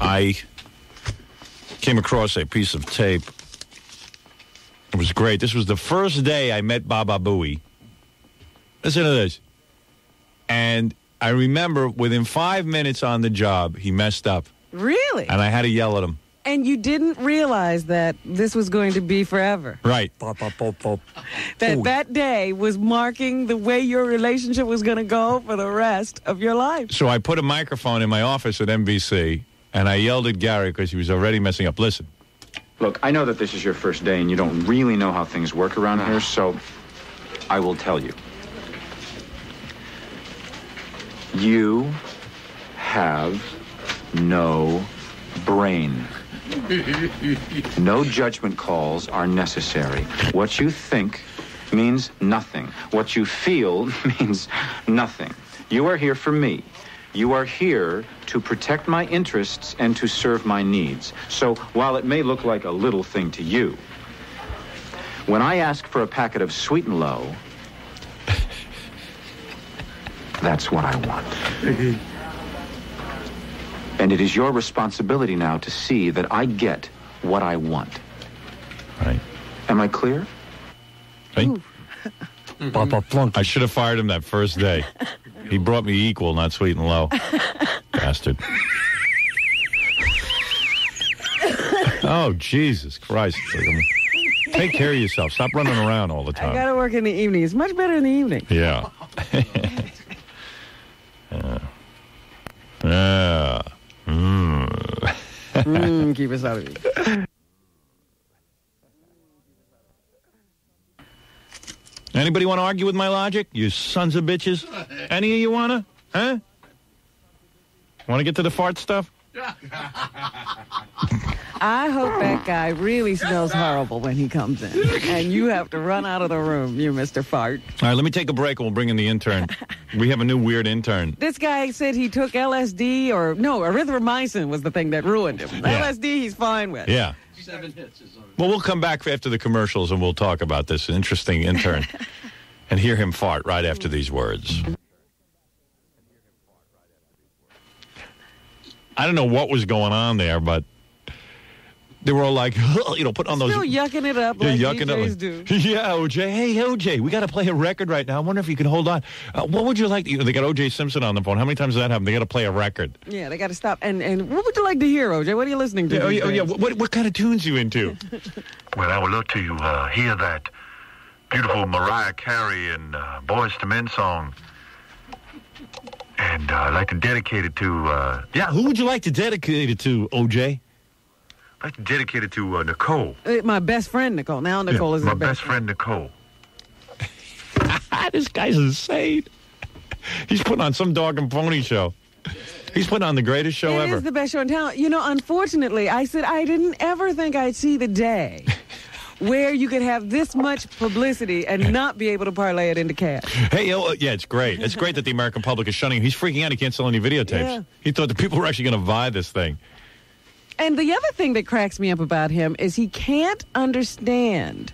I came across a piece of tape. It was great. This was the first day I met Baba Booey. Listen to this. And I remember within 5 minutes on the job, he messed up. Really? And I had to yell at him. And you didn't realize that this was going to be forever. Right. That day was marking the way your relationship was going to go for the rest of your life. So I put a microphone in my office at NBC, and I yelled at Gary because he was already messing up. Listen. Look, I know that this is your first day, and you don't really know how things work around here, so I will tell you. You have no brain. No judgment calls are necessary. What you think means nothing. What you feel means nothing. You are here for me. You are here to protect my interests and to serve my needs. So while it may look like a little thing to you, when I ask for a packet of Sweet and Low, that's what I want. And it is your responsibility now to see that I get what I want. Right. Am I clear? Right? I should have fired him that first day. He brought me equal, not Sweet and Low. Bastard. Oh, Jesus Christ. Take care of yourself. Stop running around all the time. I got to work in the evening. It's much better in the evening. Yeah. Keep us out of it. Anybody want to argue with my logic? You sons of bitches? Any of you want to? Huh? Want to get to the fart stuff? I hope that guy really smells horrible when he comes in. And you have to run out of the room, you Mr. Fart. All right, let me take a break and we'll bring in the intern. We have a new weird intern. This guy said he took LSD or, no, erythromycin was the thing that ruined him. Yeah. LSD he's fine with. Yeah. 7 hits is on. Well, we'll come back after the commercials and we'll talk about this interesting intern and hear him fart right after these words. I don't know what was going on there, but they were all like, put on those. Still yucking it up like DJs do. Yeah, OJ. Hey, OJ, we got to play a record right now. I wonder if you can hold on. What would you like to, they got OJ Simpson on the phone. How many times does that happen? They got to play a record. Yeah, they got to stop. And what would you like to hear, OJ? What are you listening to? Yeah. What kind of tunes are you into? Well, I would love to hear that beautiful Mariah Carey and Boyz II Men song. And I'd like to dedicate it to... who would you like to dedicate it to, OJ? I'd like to dedicate it to Nicole. My best friend, Nicole. Now Nicole is my best friend, Nicole. This guy's insane. He's putting on some dog and pony show. He's putting on the greatest show ever. It is the best show in town. You know, unfortunately, I said I didn't ever think I'd see the day where you could have this much publicity and not be able to parlay it into cash. Hey, yeah, it's great. It's great that the American public is shunning him. He's freaking out. He can't sell any videotapes. Yeah. He thought the people were actually going to buy this thing. And the other thing that cracks me up about him is he can't understand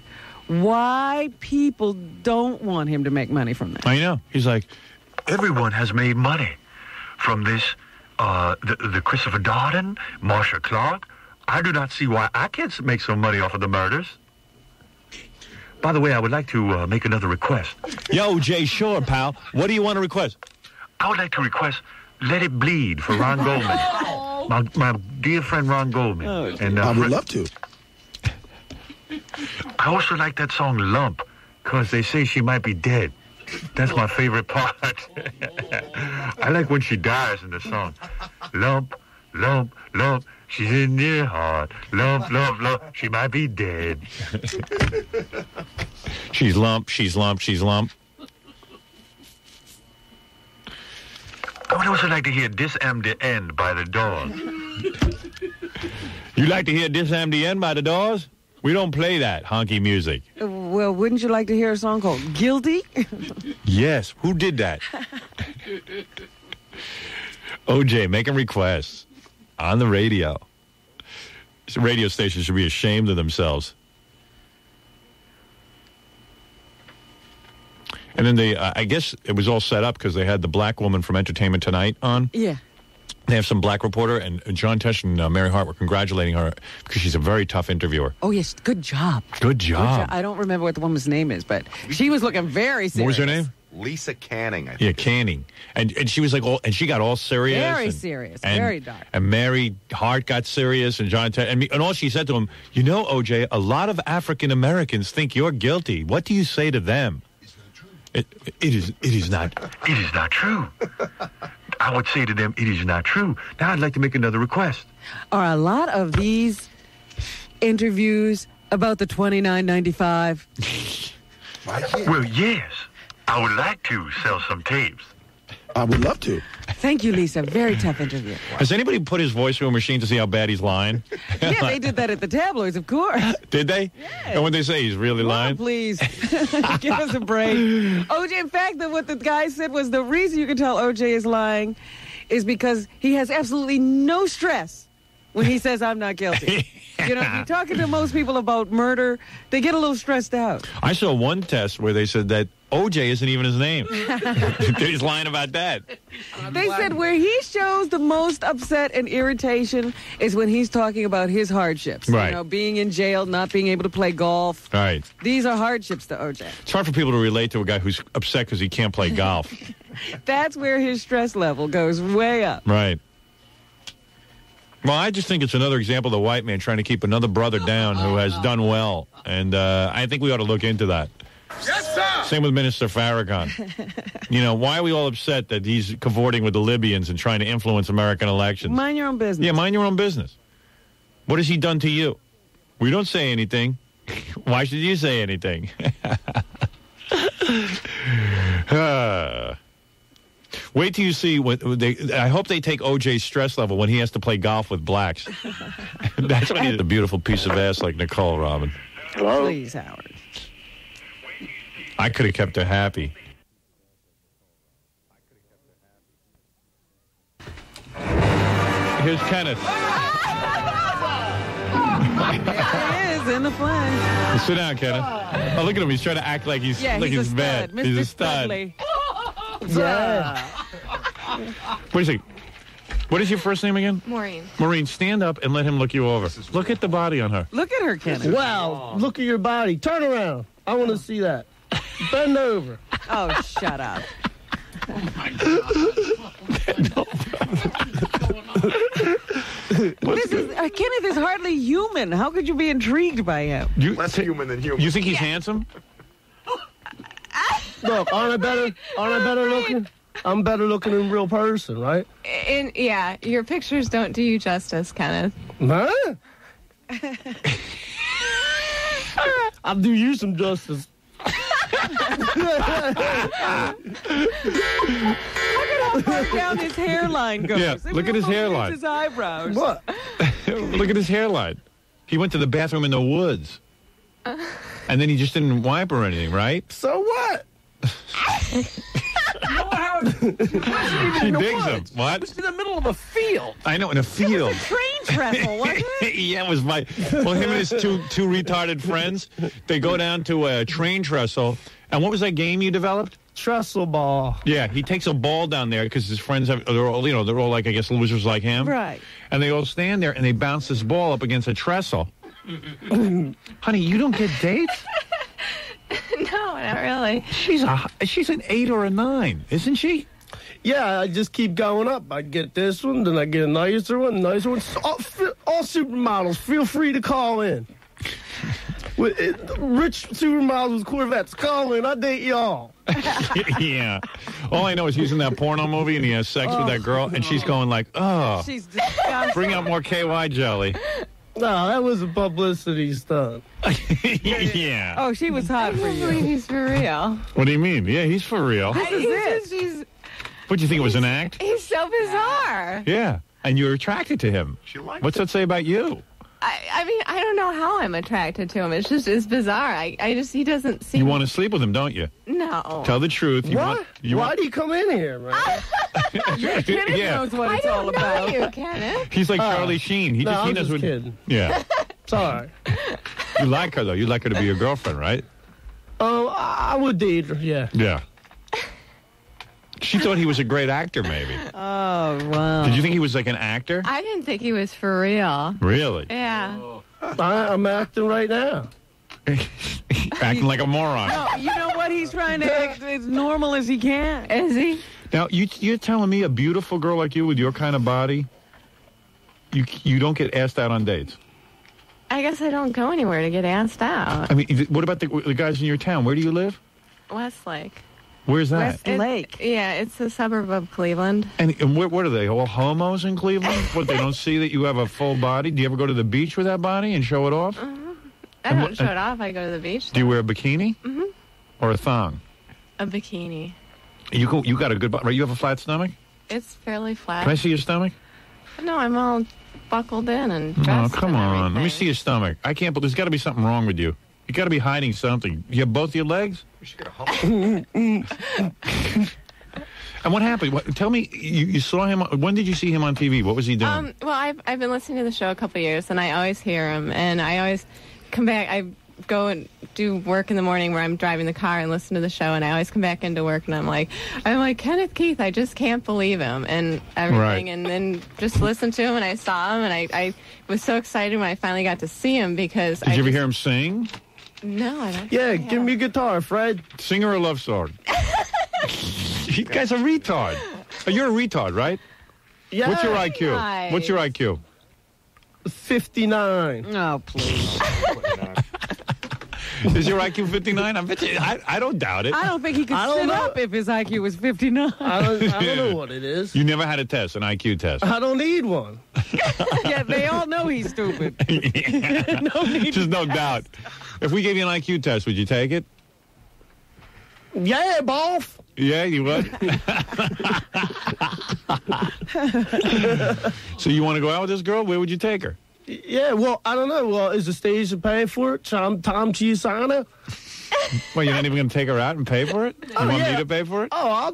why people don't want him to make money from this. I know. He's like, everyone has made money from this. The Christopher Darden, Marsha Clark. I do not see why I can't make some money off of the murders. By the way, I would like to make another request. Yo, Jay, sure, pal. What do you want to request? I would like to request Let It Bleed for Ron Goldman. My dear friend Ron Goldman. And I would love to. I also like that song Lump, because they say she might be dead. That's my favorite part. I like when she dies in the song. Lump, lump, lump. She's in your heart. Lump, lump, lump. She might be dead. She's lump, she's lump, she's lump. I would also like to hear Dis Am the End by the Doors. You like to hear Dis Am the End by the Doors? We don't play that honky music. Well, wouldn't you like to hear a song called Guilty? Yes. Who did that? OJ, making requests on the radio. This radio station should be ashamed of themselves. And then I guess it was all set up because they had the black woman from Entertainment Tonight on. Yeah. They have some black reporter, and John Tesh and Mary Hart were congratulating her because she's a very tough interviewer. Oh, yes. Good job. Good job. I don't remember what the woman's name is, but she was looking very serious. What was her name? Lisa Canning, I think. Yeah, Canning. And she was like, and she got all serious. Very serious. Very dark. And Mary Hart got serious, and John Tesh, and all she said to him, you know, OJ, a lot of African Americans think you're guilty. What do you say to them? It is not. It is not true. I would say to them, it is not true. Now I'd like to make another request. Are a lot of these interviews about the $29.95? Well, yes. I would like to sell some tapes. I would love to. Thank you, Lisa. Very tough interview. Has anybody put his voice through a machine to see how bad he's lying? Yeah, they did that at the tabloids, of course. Did they? Yes. And when they say he's really lying? Oh, please. Give us a break. OJ, in fact, what the guy said was the reason you can tell OJ is lying is because he has absolutely no stress when he says, I'm not guilty. You know, if you're talking to most people about murder, they get a little stressed out. I saw one test where they said that OJ isn't even his name. He's lying about that. They said where he shows the most upset and irritation is when he's talking about his hardships. Right. You know, being in jail, not being able to play golf. Right. These are hardships to OJ. It's hard for people to relate to a guy who's upset because he can't play golf. That's where his stress level goes way up. Right. Well, I just think it's another example of the white man trying to keep another brother down who has done well. And I think we ought to look into that. Yes, sir. Same with Minister Farrakhan. You know, why are we all upset that he's cavorting with the Libyans and trying to influence American elections? Mind your own business. Yeah, mind your own business. What has he done to you? We don't say anything. Why should you say anything? Wait till you see what I hope they take OJ's stress level when he has to play golf with blacks. That's when he's a beautiful piece of ass like Nicole, Robin. Hello? Please, Howard. I could have kept her happy. Here's Kenneth. He is in the flash. Sit down, Kenneth. Oh, look at him. He's trying to act like he's Yeah, like he's a bad. stud. He's Mr. a stud. Studley. Yeah. What is he? What is your first name again? Maureen. Maureen, stand up and let him look you over. Look at the body on her. Look at her, Kenneth. Wow, look at your body. Turn around. I want to see that. Bend over. Oh, shut up. Kenneth is hardly human. How could you be intrigued by him? Less human than human. You think he's handsome? Look, aren't I better looking? I'm better looking in real person, right? Yeah, your pictures don't do you justice, Kenneth. Huh? I'll do you some justice. Look at how far down his hairline goes. Yeah, look at his hairline. His eyebrows. What? Look at his hairline. He went to the bathroom in the woods. And then he just didn't wipe or anything, right? So what? She digs him. What? It's in the middle of a field. I know, in a field. Train trestle, wasn't it? Yeah, it was well, him and his two retarded friends, they go down to a train trestle. And what was that game you developed? Trestle ball. Yeah, he takes a ball down there because his friends they're all like, I guess, losers like him. Right. And they all stand there and they bounce this ball up against a trestle. Honey, you don't get dates? No, not really. She's an 8 or a 9, isn't she? Yeah, I just keep going up. I get this one, then I get a nicer one, nicer one. All supermodels, feel free to call in. Rich supermodels with Corvettes, call in. I date y'all. Yeah. All I know is he's in that porno movie and he has sex with that girl, and she's going like, oh, She's disgusting. bring out more KY jelly. No, that was a publicity stunt. Yeah. Oh, she was hot for I believe you. he's for real. What do you mean? Yeah, he's for real. He's What do you think, it was an act? he's so bizarre. Yeah. And you're attracted to him. She liked What's that say about you? I mean, I don't know how I'm attracted to him. It's bizarre. He doesn't seem. You want to sleep with him, don't you? No. Tell the truth. What? Why do you come in here, man? Kenneth Yeah. knows what I it's all don't know about. you, Kenneth. He's like Charlie Sheen. He no, just I'm knows just what. kidding. Yeah. Sorry. You like her though. You like her to be your girlfriend, right? I would date her, yeah. Yeah. She thought he was a great actor, maybe. Oh, wow. Did you think he was like an actor? I didn't think he was for real. Really? Yeah. I'm acting right now. Acting like a moron. No, you know what? He's trying to act as normal as he can. Is he? Now, you're telling me a beautiful girl like you with your kind of body, you don't get asked out on dates? I guess I don't go anywhere to get asked out. I mean, what about the guys in your town? Where do you live? Westlake. Where's that? Lake. Yeah, it's a suburb of Cleveland. And what are they, all homos in Cleveland? What, they don't see that you have a full body? Do you ever go to the beach with that body and show it off? I don't show it off. I go to the beach. Do you wear a bikini? Mm-hmm. Or a thong? A bikini. You got a good body, right? You have a flat stomach? It's fairly flat. Can I see your stomach? No, I'm all buckled in and Oh, dressed. come and on. Let me everything. see your stomach. I can't believe there's got to be something wrong with you. You got to be hiding something. You have both your legs? We should get a hump. And what happened? Tell me, you saw him. When did you see him on TV? What was he doing? Well, I've been listening to the show a couple of years, and I always hear him, and I always come back. I go and do work in the morning where I'm driving the car and listen to the show, and I always come back into work, and I'm like, Kenneth Keith, I just can't believe him, and everything, Right. and then just listen to him, and I saw him, and I was so excited when I finally got to see him because Did you ever hear him sing? No, I don't. Yeah, give me a guitar, Fred. Sing her a love song. You guys are retard. Oh, you're a retard, right? Yeah. What's your IQ? Nice. What's your IQ? 59. Oh, please. Is your IQ 59? I don't doubt it. I don't think he could I don't sit know. up if his IQ was 59. I don't know what it is. You never had a test, an IQ test. I don't need one. Yeah, they all know he's stupid. No need Just no doubt. If we gave you an IQ test, would you take it? Yeah, boss. Yeah, you would. So you want to go out with this girl? Where would you take her? Yeah, well, I don't know. Well, is the station paying for it? Tom Chiusano? Well, you're not even going to take her out and pay for it? You want me yeah. to pay for it? Oh, I'll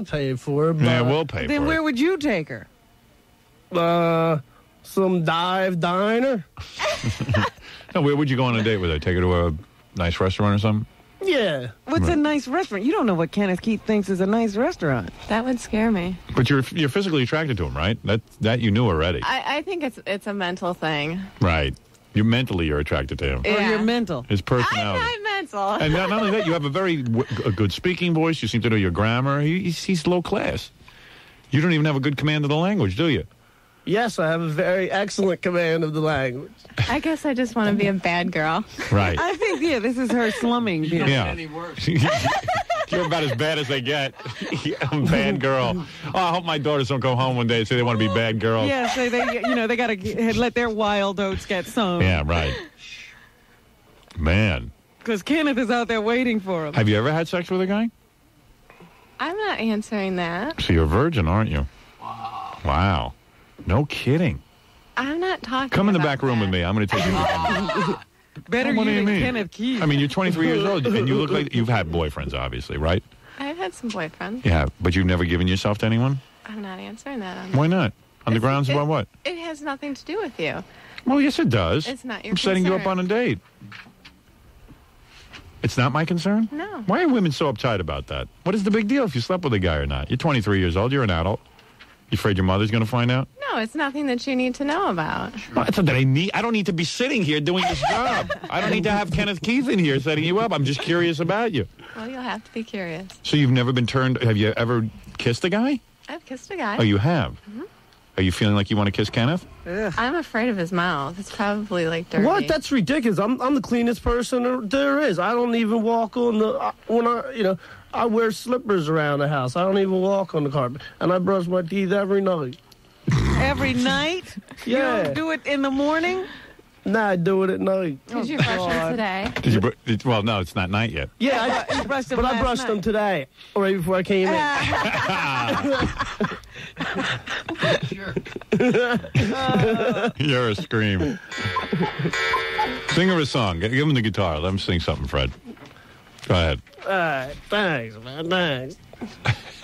pay for it. But, Yeah, we'll pay Then for where it. would you take her? Some dive diner. No, where would you go on a date with her? Take her to a nice restaurant or something? Yeah. What's a nice restaurant? You don't know what Kenneth Keith thinks is a nice restaurant. That would scare me. But you're physically attracted to him, right? That you knew already. I think it's a mental thing. Right. You're attracted to him. Or Yeah. you're mental. His personality. I'm not mental. And not only that, you have a good speaking voice. You seem to know your grammar. He's low class. You don't even have a good command of the language, do you? Yes, I have a very excellent command of the language. I guess I just want to be a bad girl. Right. I think, this is her slumming. deal. Yeah. You're about as bad as they get. I'm a bad girl. Oh, I hope my daughters don't go home one day and say they want to be bad girls. Yeah, so they got to let their wild oats get sown. Yeah, right. Man. Because Kenneth is out there waiting for him. Have you ever had sex with a guy? I'm not answering that. So you're a virgin, aren't you? Wow. No kidding. I'm not talking. Come in the about back room that. with me. I'm going to take you. Better What you do you than mean? Kenneth Keith. I mean, you're 23 years old, and you look like you've had boyfriends, obviously, right? I've had some boyfriends. Yeah, but you've never given yourself to anyone? I'm not answering that. Why not? On the grounds about what? It has nothing to do with you. Well, yes, it does. It's not your I'm setting you up concern. on a date. It's not my concern? No. Why are women so uptight about that? What is the big deal if you slept with a guy or not? You're 23 years old. You're an adult. You afraid your mother's going to find out? No, it's nothing that you need to know about. No, it's not that I don't need to be sitting here doing this job. I don't need to have Kenneth Keith in here setting you up. I'm just curious about you. Well, you'll have to be curious. So you've never been turned... Have you ever kissed a guy? I've kissed a guy. Oh, you have? Mm-hmm. Are you feeling like you want to kiss Kenneth? I'm afraid of his mouth. It's probably like dirty. What? That's ridiculous. I'm the cleanest person there is. I don't even walk on the I wear slippers around the house. I don't even walk on the carpet, and I brush my teeth every night. Every night? You Yeah. don't do it in the morning? Nah, I do it at night. Did you brush him today? Did you? Well, no, it's not night yet. Yeah, You brushed them but I last brushed night. them today, right before I came in. You're a scream. Sing her a song. Give him the guitar. Let him sing something, Fred. Go ahead. All right, thanks, man, thanks. It's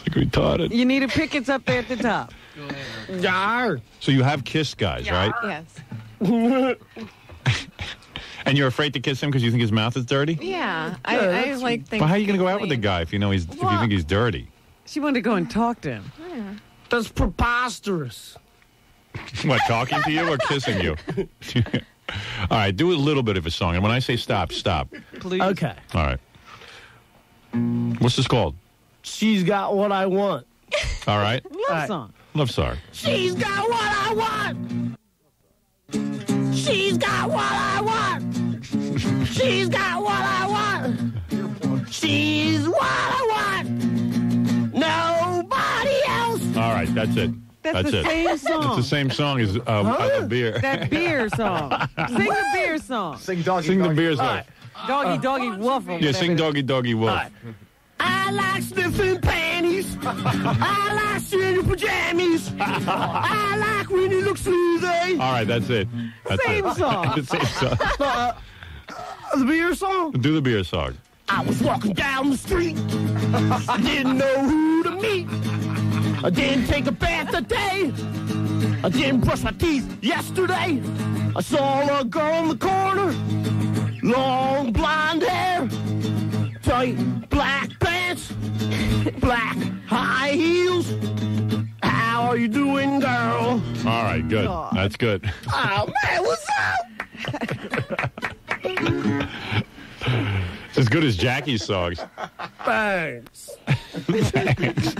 like retarded. You need a pickets up there at the top. Yar. So you have kissed guys, right? Yes. And you're afraid to kiss him because you think his mouth is dirty? Yeah, I like things. But how are you going to go out with the clean. guy if you know if you think he's dirty? She wanted to go and talk to him. That's preposterous. What, talking to you or kissing you? All right, do a little bit of a song. And when I say stop, stop. Please. Okay. All right. What's this called? She's got what I want. All right. Love song. Love song. She's got what I want. She's got what I want. She's got what I want. She's what I want. Nobody else. All right, that's it. That's the it. same song. It's the same song as I Love Beer. That beer song. Sing the beer song. Sing doggy. Sing the doggy. beer song. All right. Doggy, doggy, woof. or Yeah, whatever sing it is. Doggy Doggy Wolf. All right. I like sniffing panties. I like seeing your pajamas. I like when you look smooth. All right, that's it. That's Same it. song. Same song. The beer song? Do the beer song. I was walking down the street. I didn't know who to meet. I didn't take a bath today. I didn't brush my teeth yesterday. I saw a girl in the corner. Long blonde hair. Tight black pants. Black high heels. How are you doing, girl? All right, good. That's good. Oh, man, what's up? It's as good as Jackie's songs. Thanks. Thanks.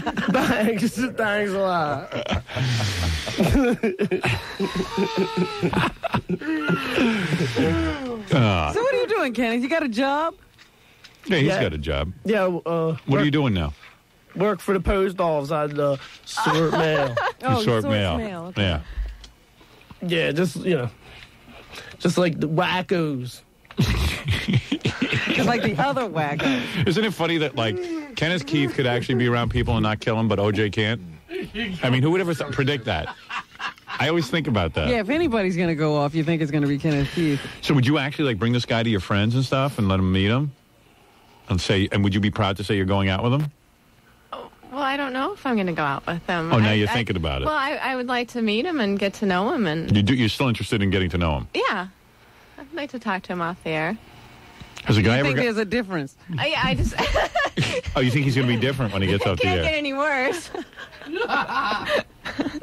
Thanks a lot. So what are you doing, Kenneth? You got a job? Yeah, he's Yeah. got a job. Yeah, What are you doing now? work for the post office. I sort mail. You sort sorts mail. Okay. Yeah. Yeah, just like the wackos. Just like the other wacko. Isn't it funny that, like, Kenneth Keith could actually be around people and not kill them, but OJ can't? I mean, who would ever predict that? I always think about that. Yeah, if anybody's going to go off, you think it's going to be Kenneth Keith. So would you actually, like, bring this guy to your friends and stuff and let them meet him? And would you be proud to say you're going out with him? Well, I don't know if I'm going to go out with him. Oh, now you're thinking about it. Well, I would like to meet him and get to know him, and You're still interested in getting to know him? yeah, I'd like to talk to him off the air. Has a guy I ever think got... there's a difference. I just Oh, you think he's going to be different when he gets off the can't get air? any worse.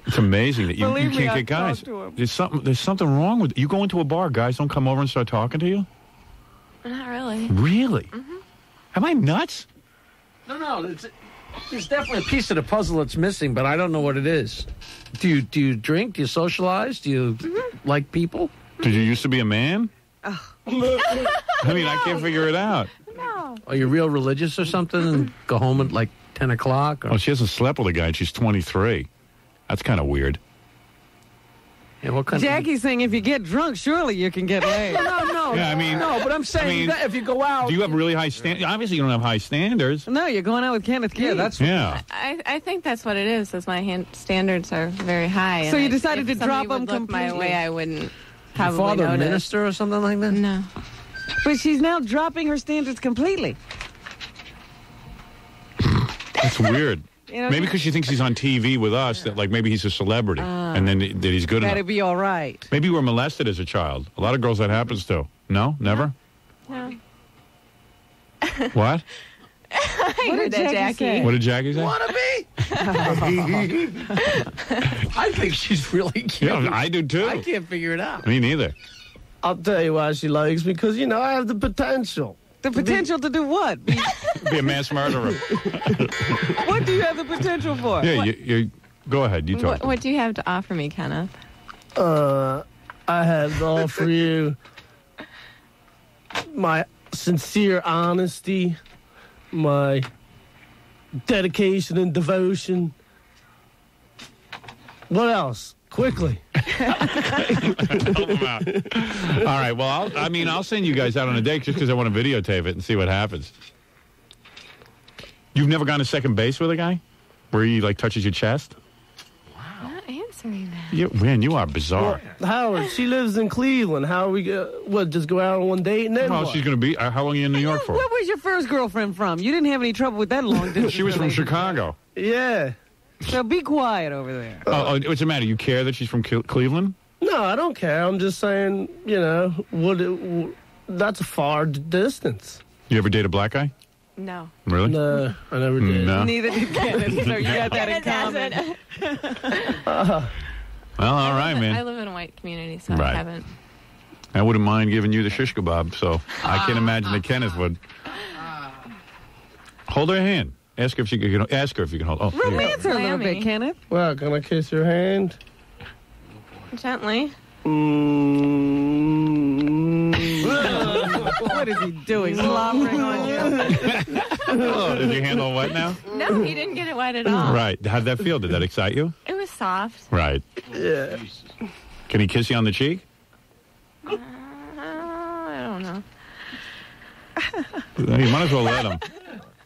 It's amazing that you Believe me, can't I've get guys. talked to him. There's something wrong with you. Go into a bar, guys don't come over and start talking to you? Not really. Really? Mm-hmm. Am I nuts? No. There's definitely a piece of the puzzle that's missing, but I don't know what it is. Do you drink? Do you socialize? Do you like people? Did you used to be a man? Oh. I mean, I can't figure it out. No. Are you real religious or something and go home at like 10 o'clock? Or, Oh, she hasn't slept with a guy and she's 23. That's kind of weird. yeah, what kind Jackie's saying if you get drunk, surely you can get laid. No. Yeah, I mean- no, but I'm saying mean, that if you go out. Do you have really high standards? Obviously, you don't have high standards. No, you're going out with Kenneth Keith. Yeah, that's Yeah. I think that's what it is my standards are very high. So and you decided if to drop somebody them would look my completely. way, I wouldn't your probably father a notice. minister or something like that? No. But she's now dropping her standards completely. That's weird. You know, Maybe because she thinks he's on TV with us, that like maybe he's a celebrity, and then that he's good that'd enough. be all right. Maybe you were molested as a child. A lot of girls that happens to. No? Never? No. What? I heard did that, Jackie say? Jackie. What did Jackie say? Wanna be? I think she's really cute. Yeah, I do too. I can't figure it out. Me neither. I'll tell you why she likes me, because, I have the potential. The potential to do what? Be a mass murderer. What do you have the potential for? Yeah, you go ahead. You talk. What do you have to offer me, Kenneth? I have to offer you my sincere honesty, my dedication and devotion. What else? Quickly. Help him out. All right. Well, I'll send you guys out on a date just because I want to videotape it and see what happens. You've never gone to second base with a guy where he like touches your chest? Not answering that. Man, you are bizarre. Howard, she lives in Cleveland. How are we just go out on one date and then Well, what? she's going to be. How long are you in New York for? Where was your first girlfriend from? You didn't have any trouble with that long distance. She was from relationship. Chicago. Yeah. So be quiet over there. What's the matter? You care that she's from Cleveland? No, I don't care. I'm just saying, That's a far distance. You ever date a black guy? No. Really? No, I never did. No. Neither did Kenneth, so you got that in common. Well, all right, I man. live in a white community, so Right. I haven't. I wouldn't mind giving you the shish kebab, so I can't imagine that Kenneth would. Hold her hand. Ask her if you can. Ask her if you can hold. Oh, there you go. Romance her a little bit, Kenneth. Well, can I kiss your hand? Gently. What is he doing? Slobbering on you? Oh, is your hand all wet now? No, he didn't get it wet at all. Right. How'd that feel? Did that excite you? It was soft. Right. Yeah. Can he kiss you on the cheek? I don't know. You might as well let him.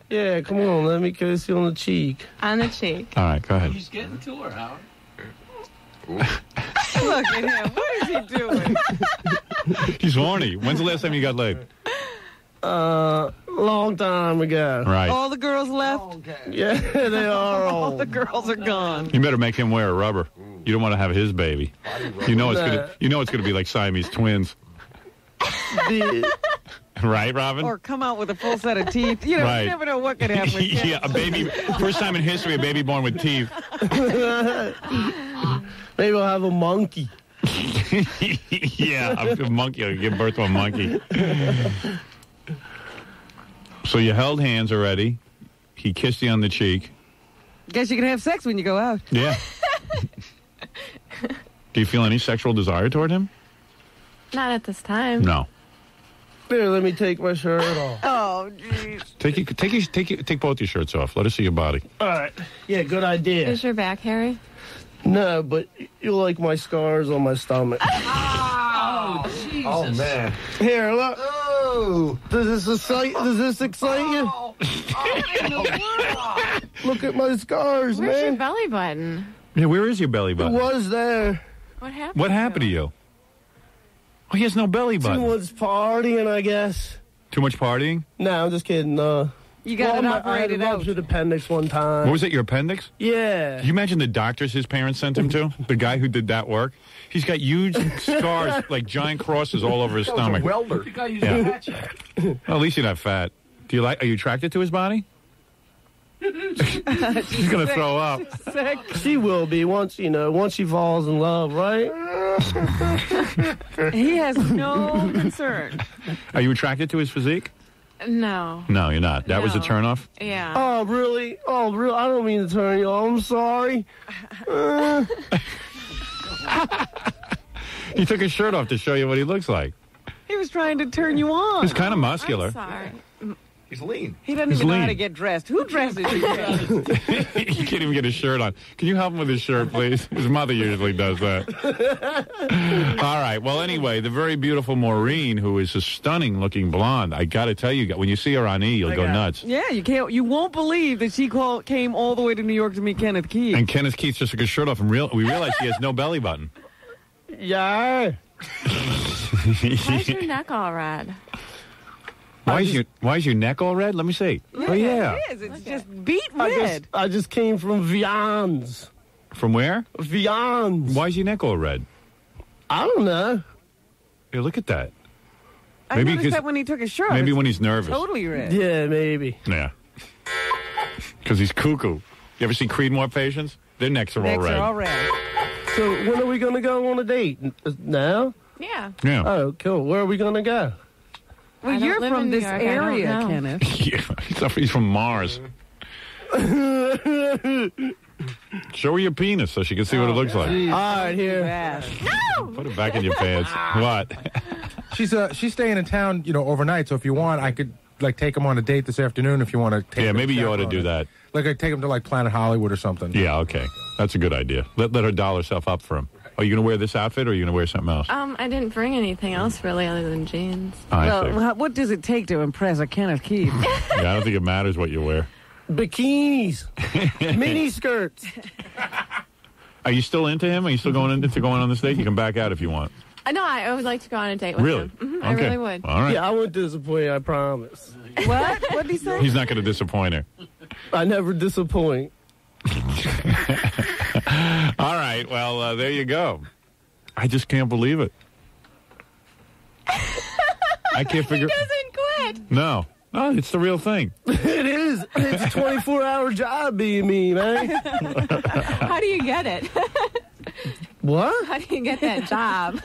Yeah, come on, let me kiss you on the cheek. On the cheek. All right, go ahead. He's getting to her, Howard. Look at him. What is he doing? He's horny. When's the last time you got laid? Long time ago. Right. All the girls left. Yeah, they are All all. the girls are gone. You better make him wear a rubber. You don't want to have his baby. You know it's gonna. You know it's gonna be like Siamese twins, right, Robin? Or come out with a full set of teeth. You know, Right. you never know what could happen with Kenneth. Yeah, a baby. First time in history, a baby born with teeth. Maybe I'll have a monkey. Yeah, a monkey. I'll give birth to a monkey. So you held hands already. He kissed you on the cheek. Guess you can have sex when you go out. Yeah. Do you feel any sexual desire toward him? Not at this time. No. Here, let me take my shirt off. Oh, jeez. Take both your shirts off. Let us see your body. All right. Yeah, good idea. Is your back hairy? No, but you like my scars on my stomach. Oh, Jesus. Oh, man. Here, look. Oh. Does this excite you? Look at my scars, Where's your man. belly button? Yeah, where is your belly It button? was there. What happened? What happened to you? Oh, he has no belly Too button. much partying, I guess. Too much partying? No, I'm just kidding. You got it I had operated a out. ruptured appendix one time. What was it, your appendix? Yeah. Can you imagine the doctors his parents sent him to? The guy who did that work? He's got huge scars, like giant crosses all over his stomach. Welder. You got to use Yeah. a hatchet. Well, at least you're not fat. Are you attracted to his body? She's going to throw up. She will be once she falls in love, right? He has no concern. Are you attracted to his physique? No. No, you're not. That was a No. turnoff? Yeah. Oh, really? Oh, really? I don't mean to turn you on. I'm sorry. He took his shirt off to show you what he looks like. He was trying to turn you on. He's kind of muscular. I'm sorry. He's lean. He doesn't He's even know how lean. to get dressed. Who dresses you? He can't even get his shirt on. Can you help him with his shirt, please? His mother usually does that. All right. Well, anyway, the very beautiful Maureen, who is a stunning-looking blonde. I got to tell you, when you see her on E, you'll go nuts. Yeah, you won't believe that she came all the way to New York to meet Kenneth Keith. And Kenneth Keith just took his shirt off, and we realized he has no belly button. Yeah. Why's your neck all red? Why is your neck all red? Let me see. Oh yeah. It is. It's just beat red. I just came from Vians. From where? Vians. Why is your neck all red? I don't know. Hey, look at that. I maybe noticed 'cause- that when he took his shirt off. Maybe It's when he's nervous. totally red. Yeah, maybe. Yeah. Because he's cuckoo. You ever see Creedmoor patients? Their necks are all Necks red. are all red. So when are we going to go on a date? Now? Yeah. Yeah. Oh, cool. Where are we going to go? Well, I don't you're live from in New this York. I don't area, know. Kenneth. Yeah, he's from Mars. Show her your penis so she can see what it looks like. All right, here. Bad. Put it back in your pants. What? She's staying in town, overnight. So if you want, I could take him on a date this afternoon. If you want to take. Yeah, him maybe you ought to on do it. that. Like I take him to Planet Hollywood or something. Yeah, okay. That's a good idea. Let her doll herself up for him. Are you going to wear this outfit or are you going to wear something else? I didn't bring anything else really other than jeans. I see. Well, what does it take to impress a Kenneth Keith? Yeah, I don't think it matters what you wear. Bikinis. Mini skirts. Are you still into him? Are you still going on this date? You can back out if you want. No, I would like to go on a date with Really? him. I Okay. really would. All right. Yeah, I won't disappoint you, I promise. What? What did he say? He's not going to disappoint her. I never disappoint. All right. Well, there you go. I just can't believe it. I can't figure. He doesn't quit. No, it's the real thing. It is. It's a 24-hour job being me, man. How do you get it? What? How do you get that job?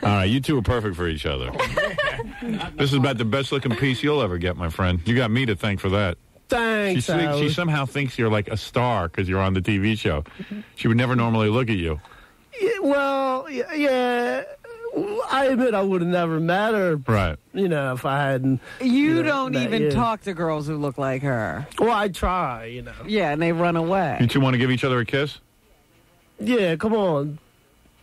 All right, you two are perfect for each other. This is about the best-looking piece you'll ever get, my friend. You got me to thank for that. Thanks, She somehow thinks you're like a star because you're on the TV show. She would never normally look at you. Yeah. I admit I would have never met her. Right. If I hadn't. You don't even talk to girls who look like her. Well, I try, Yeah, and they run away. You two want to give each other a kiss? Yeah, come on.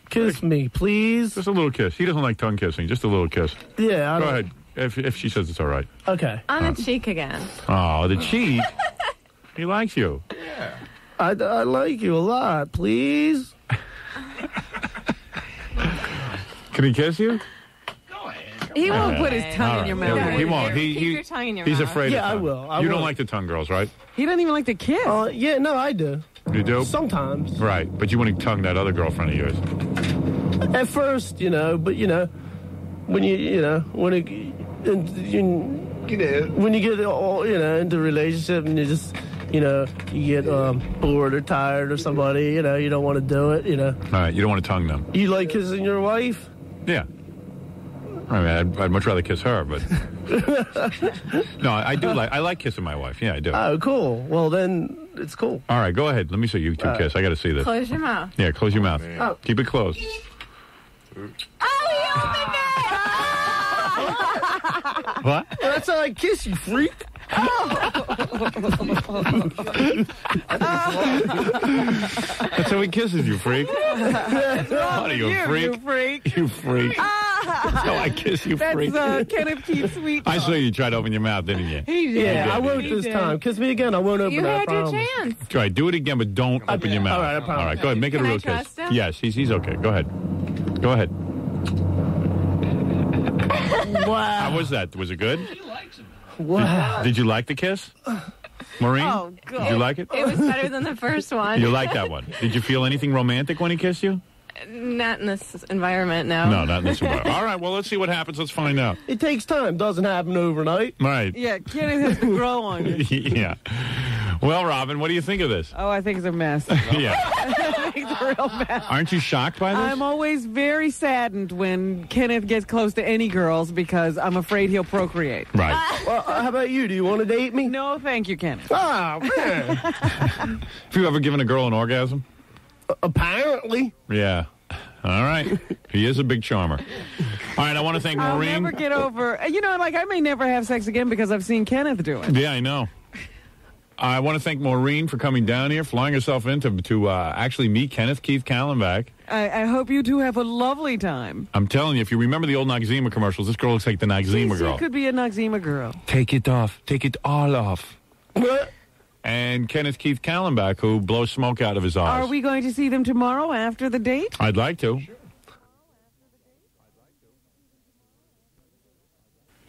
Kiss me, please. Just a little kiss. He doesn't like tongue kissing. Just a little kiss. Yeah. Go ahead. If she says it's all right. Okay. On the cheek again. Oh, the cheek. He likes you. Yeah. I like you a lot. Please. Can he kiss you? He won't put his tongue in your mouth. He won't. Keep your tongue in your He's mouth. afraid of tongue. I will. You don't like the tongue girls, right? He doesn't even like to kiss. Yeah, no, I do. You do? Sometimes. Right, but you want to tongue that other girlfriend of yours. At first, but when when you get all into a relationship and you just you get bored or tired or somebody, you don't want to do it, All right, you don't want to tongue them. You like kissing your wife? Yeah. I mean, I'd much rather kiss her, but no, I like kissing my wife. Yeah, I do. Oh, cool. Well, then it's cool. All right, go ahead. Let me see you two kiss. I got to see this. Close your mouth. Yeah, close your mouth. Oh. Keep it closed. What? That's how I kiss you, freak. That's how he kisses you, freak. What are you, a freak? You freak. You freak. That's how I kiss you, freak. That's Kenneth Keith Sweet. I saw you tried to open your mouth, didn't you? He did. Yeah, I won't this time. Kiss me again. I won't open You that. had your chance. Try, do it again, but don't open your mouth. All right, I promise. All right, go ahead. Make it Can a I real kiss. trust him? Yes, he's okay. Go ahead. Go ahead. Wow. How was that? Was it good? Wow. Did you like the kiss? Maureen? Oh, God. Did you like it? It was better than the first one. You like that one? Did you feel anything romantic when he kissed you? Not in this environment, no. No, not in this environment. All right, well, let's see what happens. Let's find out. It takes time. Doesn't happen overnight. Right. Yeah, Kenneth has to grow on you. Yeah. Well, Robin, what do you think of this? Oh, I think it's a mess. Yeah. I think it's a real mess. Aren't you shocked by this? I'm always very saddened when Kenneth gets close to any girls because I'm afraid he'll procreate. Right. Well, how about you? Do you want to date me? No, thank you, Kenneth. Oh, man. Have you ever given a girl an orgasm? Apparently. Yeah. All right. He is a big charmer. All right, I want to thank I'll Maureen. never get over. I may never have sex again because I've seen Kenneth do it. Yeah, I know. I want to thank Maureen for coming down here, flying herself in to actually meet Kenneth Keith Kallenbach. I hope you two have a lovely time. I'm telling you, if you remember the old Noxzema commercials, this girl looks like the Noxzema girl. She could be a Noxzema girl. Take it off. Take it all off. What? And Kenneth Keith Kallenbach, who blows smoke out of his eyes. Are we going to see them tomorrow after the date? I'd like to.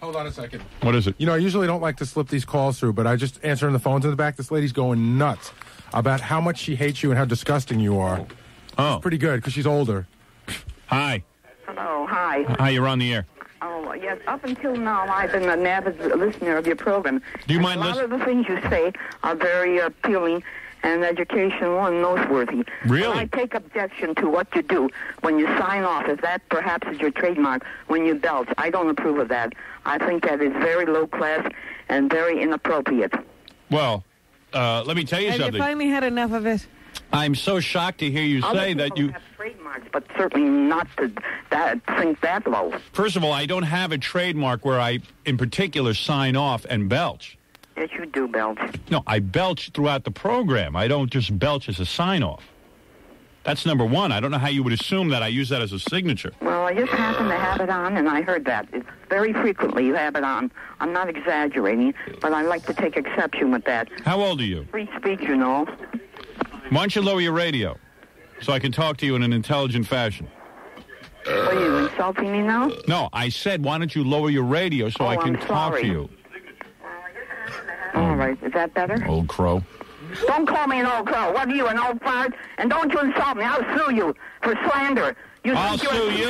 Hold on a second. What is it? I usually don't like to slip these calls through, but I just answering the phones in the back. This lady's going nuts about how much she hates you and how disgusting you are. Oh. It's pretty good because she's older. Hi. Hello, hi. Hi, you're on the air. Oh, yes, up until now, I've been an avid listener of your program. Do you mind A lot of the things you say are very appealing and educational and noteworthy. Really? But I take objection to what you do when you sign off, if that perhaps is your trademark, when you belch. I don't approve of that. I think that is very low class and very inappropriate. Well, let me tell you Have you something. finally had enough of it? I'm so shocked to hear you say that you... have trademarks, but certainly not to think that low. First of all, I don't have a trademark where I, in particular, sign off and belch. Yes, you do belch. No, I belch throughout the program. I don't just belch as a sign-off. That's number one. I don't know how you would assume that I use that as a signature. Well, I just happen to have it on, and I heard that. It's very frequently you have it on. I'm not exaggerating, but I like to take exception with that. How old are you? Free speech, you know. Why don't you lower your radio so I can talk to you in an intelligent fashion? Are you insulting me now? No, I said, why don't you lower your radio so I can I'm talk sorry. to you? All right. Is that better? Old crow. Don't call me an old crow. What are you, an old fart? And don't you insult me. I'll sue you for slander. I'll sue you.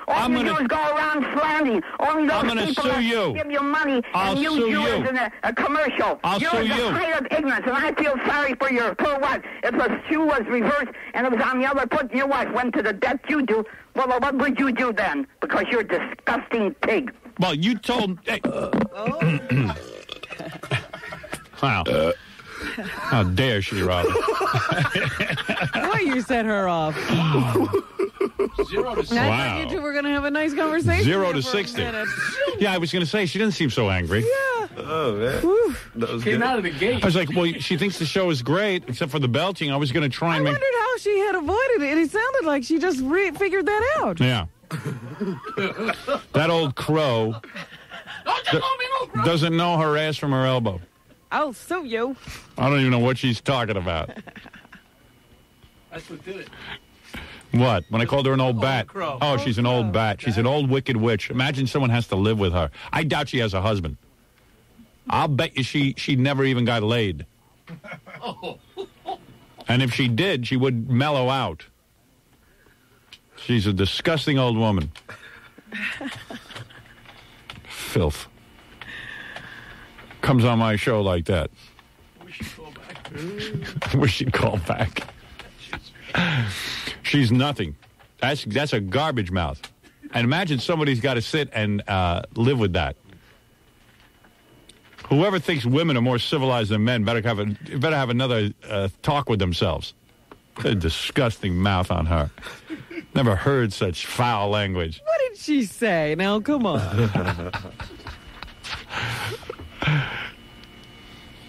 All you do is go around slandering. Only those I'm gonna people sue that you. give you money I'll and use sue you you. as a commercial. I'll You're sue the you. height of ignorance, and I feel sorry for you. For what? If the shoe was reversed and it was on the other foot and your wife went to the death you do, well, what would you do then? Because you're a disgusting pig. Well, you told... Hey. Wow. How dare she, Robin? Boy, you set her off. 0 to 60. I Wow. thought you two were going to have a nice conversation. 0 here to for a 60. minute. Yeah, I was going to say, she didn't seem so angry. Yeah. Oh, man. Whew. That was Came good. out of the gate. I was like, well, she thinks the show is great, except for the belching. I was going to try I and make... wondered how she had avoided it. It sounded like she just figured that out. Yeah. That old crow doesn't know her ass from her elbow. I'll sue you. I don't even know what she's talking about. That's what did it. What? When I called her an old bat. crow. Oh, she's an old bat. She's an old wicked witch. Imagine someone has to live with her. I doubt she has a husband. I'll bet you she never even got laid. And if she did, she would mellow out. She's a disgusting old woman. Filth. Comes on my show like that. I wish she'd call back. She's nothing. That's a garbage mouth. And imagine somebody's got to sit and live with that. Whoever thinks women are more civilized than men better have another talk with themselves. A disgusting mouth on her. Never heard such foul language. What did she say? Now, come on.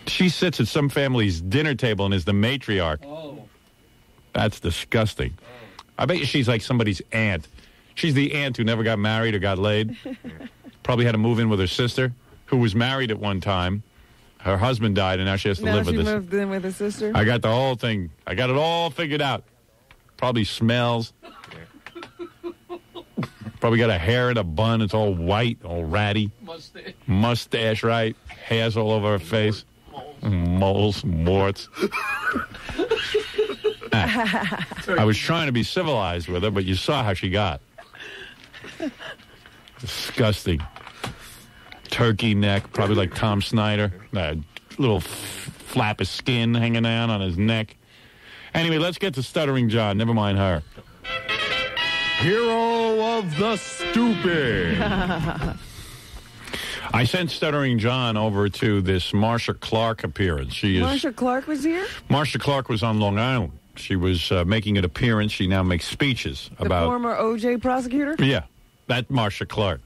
She sits at some family's dinner table and is the matriarch. Oh. That's disgusting. I bet you she's like somebody's aunt. She's the aunt who never got married or got laid. Probably had to move in with her sister, who was married at one time. Her husband died, and now she has to Now live she with this. moved in with her sister. I got the whole thing. I got it all figured out. Probably smells. Probably got a hair in a bun. It's all white, all ratty. Mustache, right? Hairs all over her face. Moles, warts. I was trying to be civilized with her, but you saw how she got. Disgusting. Turkey neck, probably like Tom Snyder. Little flap of skin hanging down on his neck. Anyway, let's get to Stuttering John. Never mind her. Hero of the stupid. I sent Stuttering John over to this Marsha Clark appearance. Marsha Clark was here? Marsha Clark was on Long Island. She was making an appearance. She now makes speeches The about... former OJ prosecutor? Yeah, that Marsha Clark.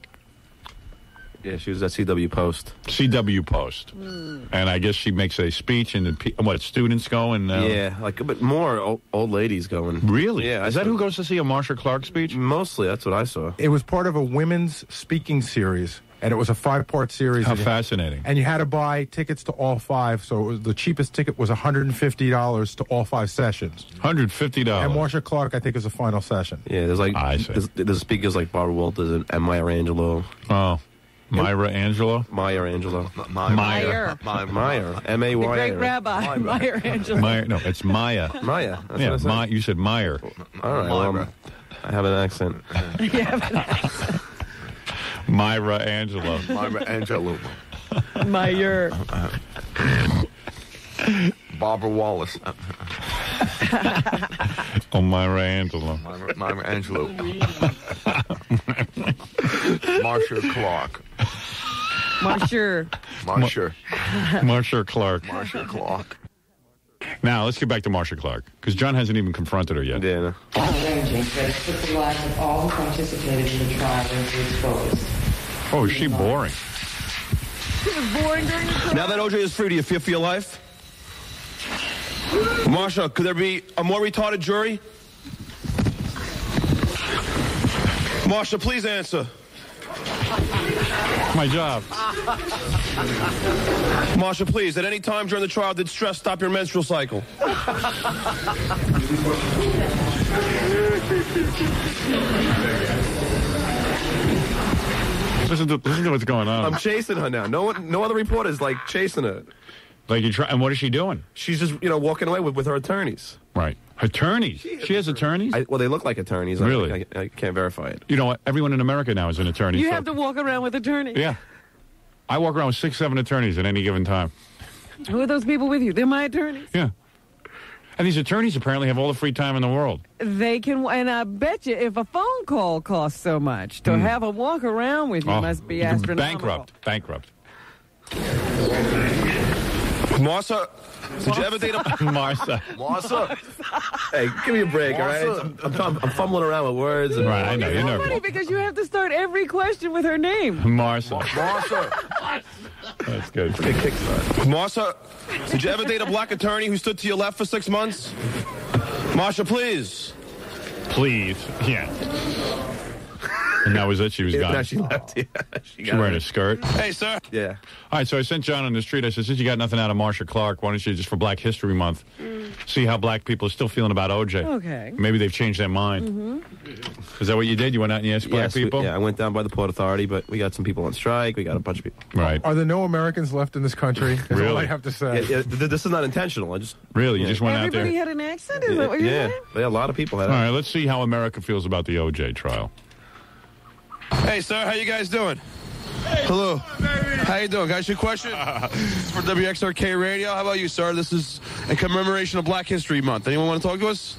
Yeah, she was at CW Post. CW Post. And I guess she makes a speech, and students go and... Yeah, but more old ladies going. Really? Yeah. Is that who goes to see a Marsha Clark speech? Mostly, that's what I saw. It was part of a women's speaking series, and it was a 5-part series. How fascinating. And you had to buy tickets to all 5, so the cheapest ticket was $150 to all 5 sessions. $150. And Marsha Clark, I think, is the final session. Yeah, there's there's speakers like Barbara Walters and Maya Angelou. Oh. Myra Angelou? Maya Angelou. Meyer. Maya. M-A-Y-R. The great rabbi, Meyer Angelo. Meyer, no, it's Maya. Maya. That's Yeah, what I said. you said Meyer. All right, well, I have an accent. Myra Angelou. Myra Angelou. Meyer. Barbara Wallace. Oh, Myra Angelou. Myra Angelou. Marsha Clark. Marsha. Marsha Clark. Marsha Clark. Now, let's get back to Marsha Clark, because John hasn't even confronted her yet. Yeah. Ranging that has put the lives of all who participated in the trial into its focus. Oh, is she boring? She was boring during the trial. Now that OJ is free, do you fear for your life? Marsha, could there be a more retarded jury? Marsha, please answer. My job. Marsha, please, at any time during the trial, did stress stop your menstrual cycle? Listen to what's going on. I'm chasing her now. No other reporter's like chasing her. Like you try, and what is she doing? She's just, walking away with her attorneys. Right. Attorneys? She has attorneys? Well, they look like attorneys. Really? I can't verify it. You know what? Everyone in America now is an attorney. You have to walk around with attorneys. Yeah. I walk around with 6, 7 attorneys at any given time. Who are those people with you? They're my attorneys. Yeah. And these attorneys apparently have all the free time in the world. They can, and I bet you if a phone call costs so much, to have a walk around with you must be astronomical. Bankrupt. Marcia, did you ever date a... Marcia. Hey, give me a break, all right? I'm fumbling around with words. And right, I know. You're It's nervous. funny because you have to start every question with her name. Marcia. That's good. Good kickstart. Marcia, did you ever date a black attorney who stood to your left for 6 months? Marcia, please. Please. Yeah. And that was it? She was gone? No, she left. Yeah, She wearing a skirt? Hey, sir. Yeah. All right, so I sent John on the street. I said, since you got nothing out of Marcia Clark, why don't you, just for Black History Month, see how black people are still feeling about OJ? Okay. Maybe they've changed their mind. Is that what you did? You went out and you asked black people? I went down by the Port Authority, but we got some people on strike. We got a bunch of people. Right. Are there no Americans left in this country? Is all I have to say. This is not intentional. I just Really? You just went out there? Everybody had an accent? Is that what you're saying? Yeah, a lot of people had All right, let's see how America feels about the OJ trial. Hey, sir, how you guys doing? Hello. How you doing? Can I ask you a question? It's for WXRK Radio. How about you, sir? This is in commemoration of Black History Month. Anyone want to talk to us?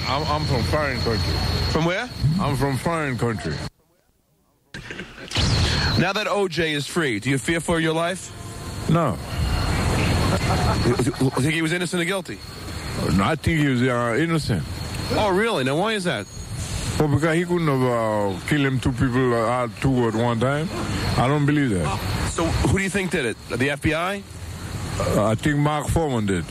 I'm from foreign country. From where? I'm from foreign country. Now that OJ is free, do you fear for your life? No. You think he was innocent or guilty? I think he was innocent. Oh, really? Now, why is that? Well, because he couldn't have killed him two at one time. I don't believe that. So, who do you think did it? The FBI? I think Mark Foreman did.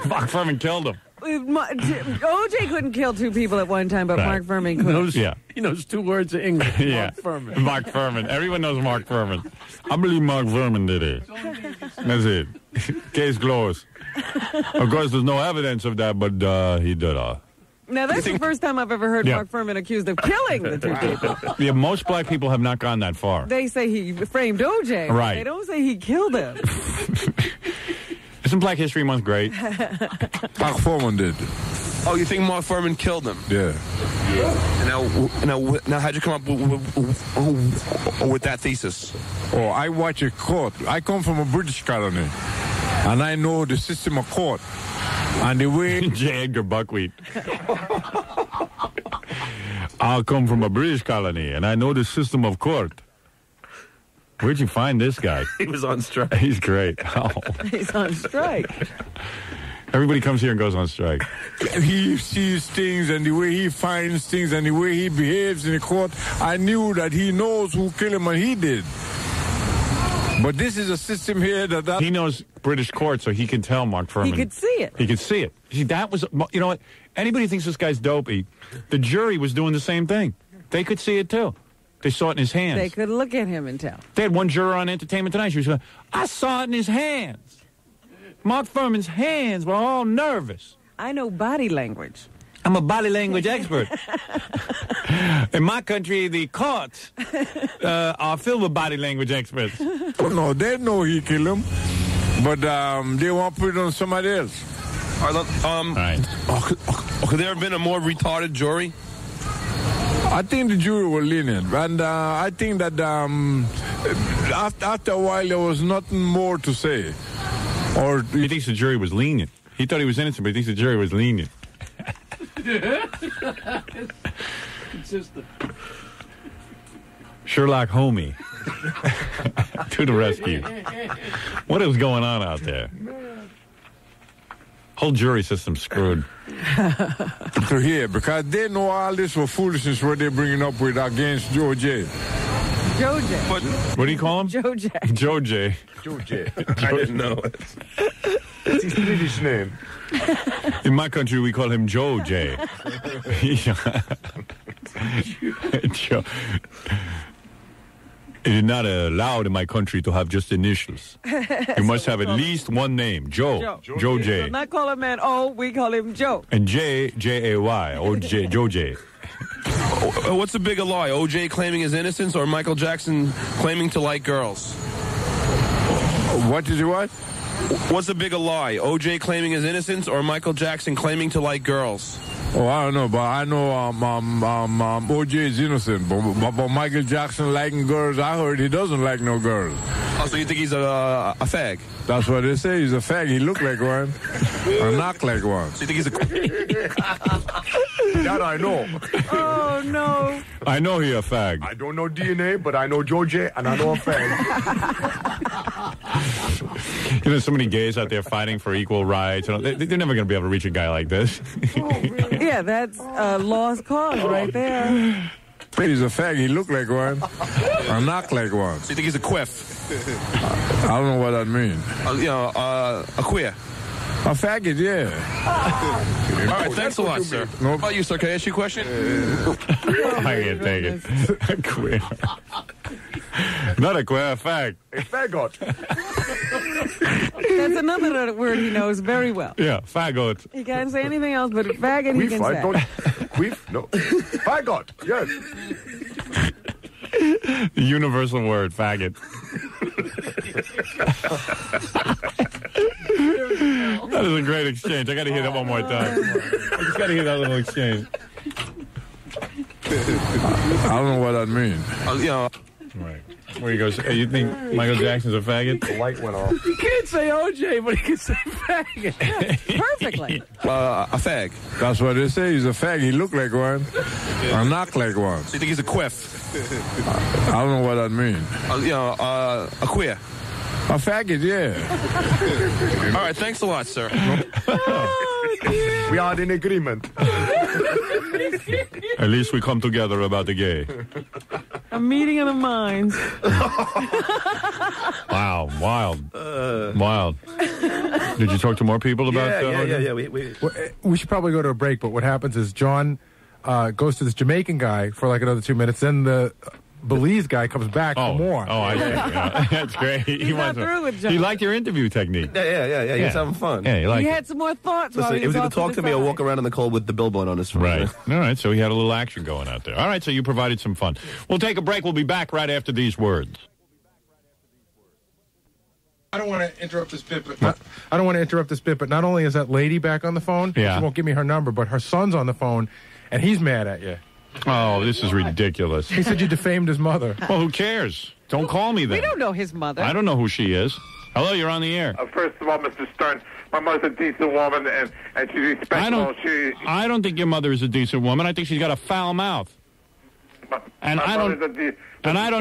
Mark Furman killed him. OJ couldn't kill 2 people at one time, but Right. Mark Furman could. He knows 2 words of English. Yeah. Mark Furman. Mark Furman. Everyone knows Mark Furman. I believe Mark Furman did it. That's it. Case closed. Of course, there's no evidence of that, but he did it. Now, that's the first time I've ever heard Mark Furman accused of killing the 2 people. Yeah, most black people have not gone that far. They say he framed OJ. but Right. They don't say he killed him. Isn't Black History Month great? Mark Foreman did. Oh, you think Mark Furman killed him? Yeah. Now, how'd you come up with that thesis? Oh, I watch a court. I come from a British colony, and I know the system of court. And the way... J. Edgar Buckwheat. I come from a British colony, and I know the system of court. Where'd you find this guy? He was on strike. He's great. Oh. He's on strike. Everybody comes here and goes on strike. He sees things and the way he finds things and the way he behaves in the court, I knew that he knows who killed him and he did. But this is a system here that... He knows British court, so he can tell Mark Furman. He could see it. He could see it. See, that was... You know what? Anybody thinks this guy's dopey, the jury was doing the same thing. They could see it, too. They saw it in his hands. They could look at him and tell. They had one juror on Entertainment Tonight. She was going, I saw it in his hands. Mark Furman's hands were all nervous. I know body language. I'm a body language expert. In my country, the courts are filled with body language experts. Oh, no, they know he killed him, but they want to put it on somebody else. Could there have been a more retarded jury? I think the jury were lenient, and I think that after a while there was nothing more to say. Or he thinks the jury was lenient. He thought he was innocent, but he thinks the jury was lenient. Consistent. Sherlock Homie to the rescue. What is going on out there? Whole jury system screwed. To hear, because they know all this was foolishness what they're bringing up with against Joe J. Joe J. What do you call him? Joe J. Joe J. Joe J. I didn't know it. It's his British name. In my country, we call him Joe J. Joe. It is not allowed in my country to have just initials. You must have at least one name. Joe. Joe J. We'll not call a man O, we call him Joe. And J, J-A-Y. O-J, Joe J. What's a bigger lie? OJ claiming his innocence or Michael Jackson claiming to like girls? What is it what? What's a bigger lie? OJ claiming his innocence or Michael Jackson claiming to like girls? Oh, I don't know, but I know OJ is innocent. But Michael Jackson liking girls, I heard he doesn't like no girls. Oh, so you think he's a fag? That's what they say. He's a fag. He look like one. Or knock like one. So you think he's a... That I know. Oh, no. I know he a fag. I don't know DNA, but I know George, and I know a fag. You know, so many gays out there fighting for equal rights. They're never going to be able to reach a guy like this. Yeah, that's a lost cause right there. He's a fag. He look like one. Or knock like one. So you think he's a quiff? I don't know what that means. A queer. A faggot, yeah. All right, thanks a lot, sir. What about you, sir? Can I ask you a question? I can't take it. A queer. Not a queer, a fag. A fagot. That's another word he knows very well. Yeah, fagot. He can't say anything else but faggot he can say. Queef? No. Fagot, yes. The universal word, faggot. That is a great exchange. I got to hear that one more time. I just got to hear that little exchange. I don't know what that means. Right. Where he goes, hey, you think Michael Jackson's a faggot? The light went off. You can't say OJ, but he can say faggot. Perfectly. A fag. That's what they say. He's a fag. He look like one. Or knock like one. So you think he's a quiff? I don't know what that means. A queer. A faggot, yeah. All right, thanks a lot, sir. We are in agreement. At least we come together about the gay. A meeting of the minds. Wow, wild. Wild. Did you talk to more people about that? Yeah. We should probably go to a break, but what happens is John goes to this Jamaican guy for like another 2 minutes, then the Belize guy comes back for more. Oh, I see. Yeah. That's great. He's not through with John. He liked your interview technique. Yeah. He's having fun. Yeah, he liked He it. had some more thoughts while Listen, he it was was either off talk to me or walk around in the cold with the billboard on his phone. Right. All right, so he had a little action going out there. All right, so you provided some fun. We'll take a break. We'll be back right after these words. I don't want to interrupt this bit, but not only is that lady back on the phone, Yeah. she won't give me her number, but her son's on the phone, and he's mad at you. Oh, this is ridiculous. He said you defamed his mother. Well, who cares? Don't call me then. We don't know his mother. I don't know who she is. Hello, you're on the air. First of all, Mr. Stern, my mother's a decent woman, and she's respectable. I don't think your mother is a decent woman. I think she's got a foul mouth. And I don't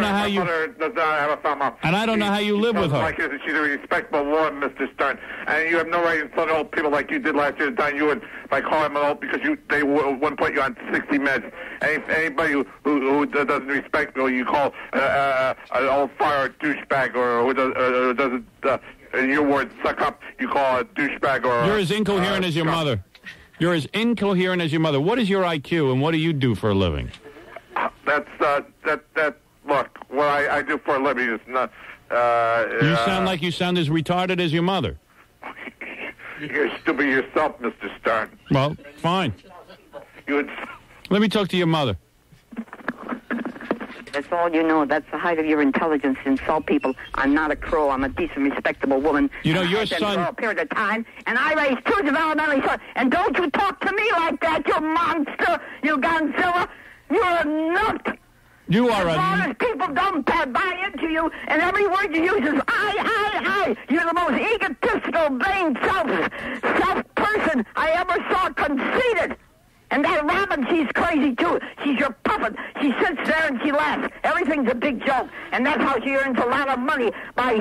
know how you. My mother does not have a foul mouth. And I don't know how you live with her. Like her. She's a respectable woman, Mr. Stern, and you have no right to insult old people like you did last year. Don, you and by calling them old because they wouldn't put you on 60 Minutes. Anybody who doesn't respect me, or you call an old fire douchebag, or who doesn't. In your words, suck up. You call a douchebag or. You're as incoherent as your mother. You're as incoherent as your mother. What is your IQ, and what do you do for a living? That's look, what I do for a living is not. You sound like you sound as retarded as your mother. You're stupid yourself, Mr. Stern. Well, fine. Let me talk to your mother. That's all you know. That's the height of your intelligence to insult people. I'm not a crow. I'm a decent, respectable woman. You know, your I've been son... for a period of time, and I raised two developmentally sons. And don't you talk to me like that, you monster, you Godzilla. You're a nut. You are as long as people don't buy into you, and every word you use is I. You're the most egotistical, vain, self person I ever saw conceited. And that Robin, she's crazy, too. She's your puppet. She sits there and she laughs. Everything's a big joke. And that's how she earns a lot of money by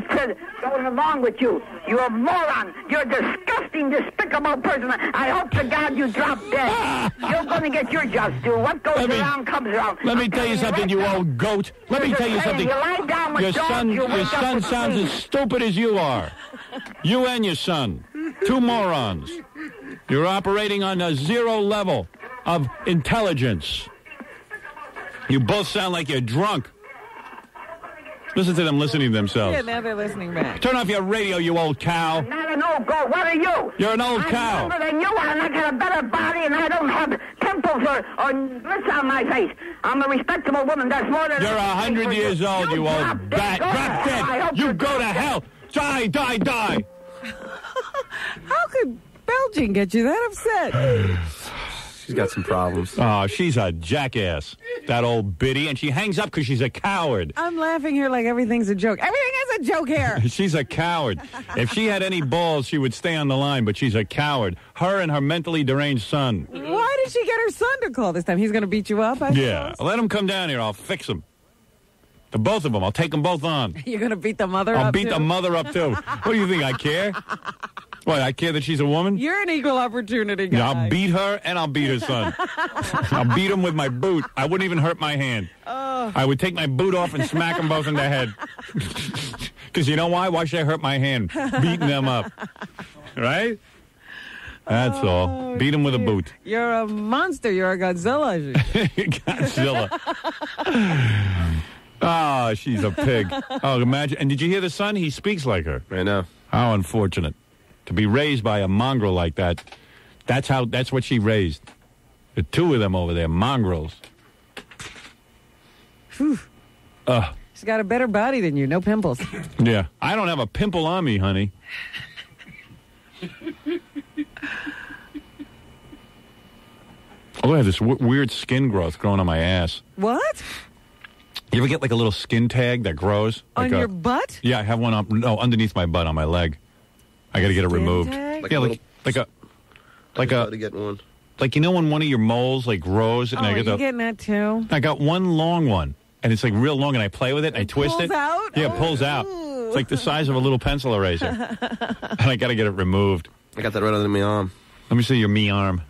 going along with you. You're a moron. You're a disgusting, despicable person. I hope to God you drop dead. You're going to get your just due. What goes around comes around. Let me tell you something, you old goat. Let me tell you something. You lie down with Your dogs, son, you your wake up son with sounds fleas. as stupid as you are. You and your son. Two morons. You're operating on a zero level of intelligence. You both sound like you're drunk. Listen to them listening to themselves. Yeah, now they're listening back. Turn off your radio, you old cow. Not an old goat. What are you? You're an old I'm cow. younger than you are, and I got a better body, and I don't have pimples or lips on my face. I'm a respectable woman. That's more than... You're 100 years old, you old bat. Drop dead. You go to hell. Die. How could belching get you that upset? She's got some problems. Oh, she's a jackass, that old biddy, and she hangs up because she's a coward. I'm laughing here like everything's a joke. Everything is a joke here. She's a coward. If she had any balls, she would stay on the line, but she's a coward. Her and her mentally deranged son. Why did she get her son to call this time? He's going to beat you up, I Yeah, let him come down here. I'll fix him. The both of them. I'll take them both on. You're going to beat the mother up, I'll beat too? the mother up, too. What do you think, I care? What, I care that she's a woman? You're an equal opportunity guy. Yeah, I'll beat her and I'll beat her son. I'll beat him with my boot. I wouldn't even hurt my hand. I would take my boot off and smack them both in the head. Because you know why? Why should I hurt my hand? Beating them up. Right? That's all. Beat him with a boot. You're a monster. You're a Godzilla. Godzilla. Oh, she's a pig. Oh, imagine. And did you hear the son? He speaks like her. I know. How unfortunate. To be raised by a mongrel like that. That's what she raised. The two of them over there, mongrels. Whew. She's got a better body than you. No pimples. Yeah. I don't have a pimple on me, honey. Oh, I have this weird skin growth growing on my ass. What? You ever get like a little skin tag that grows? On your butt? Yeah, I have one underneath my butt on my leg. I got to get it removed. Tag? Yeah, like to get one. Like, you know when one of your moles like grows and Oh, I get you're getting that too? I got one long one and it's like real long and I play with it and I twist pulls it. out? Yeah, it pulls out. It's like the size of a little pencil eraser. And I got to get it removed. I got that right under my arm. Let me see your me arm.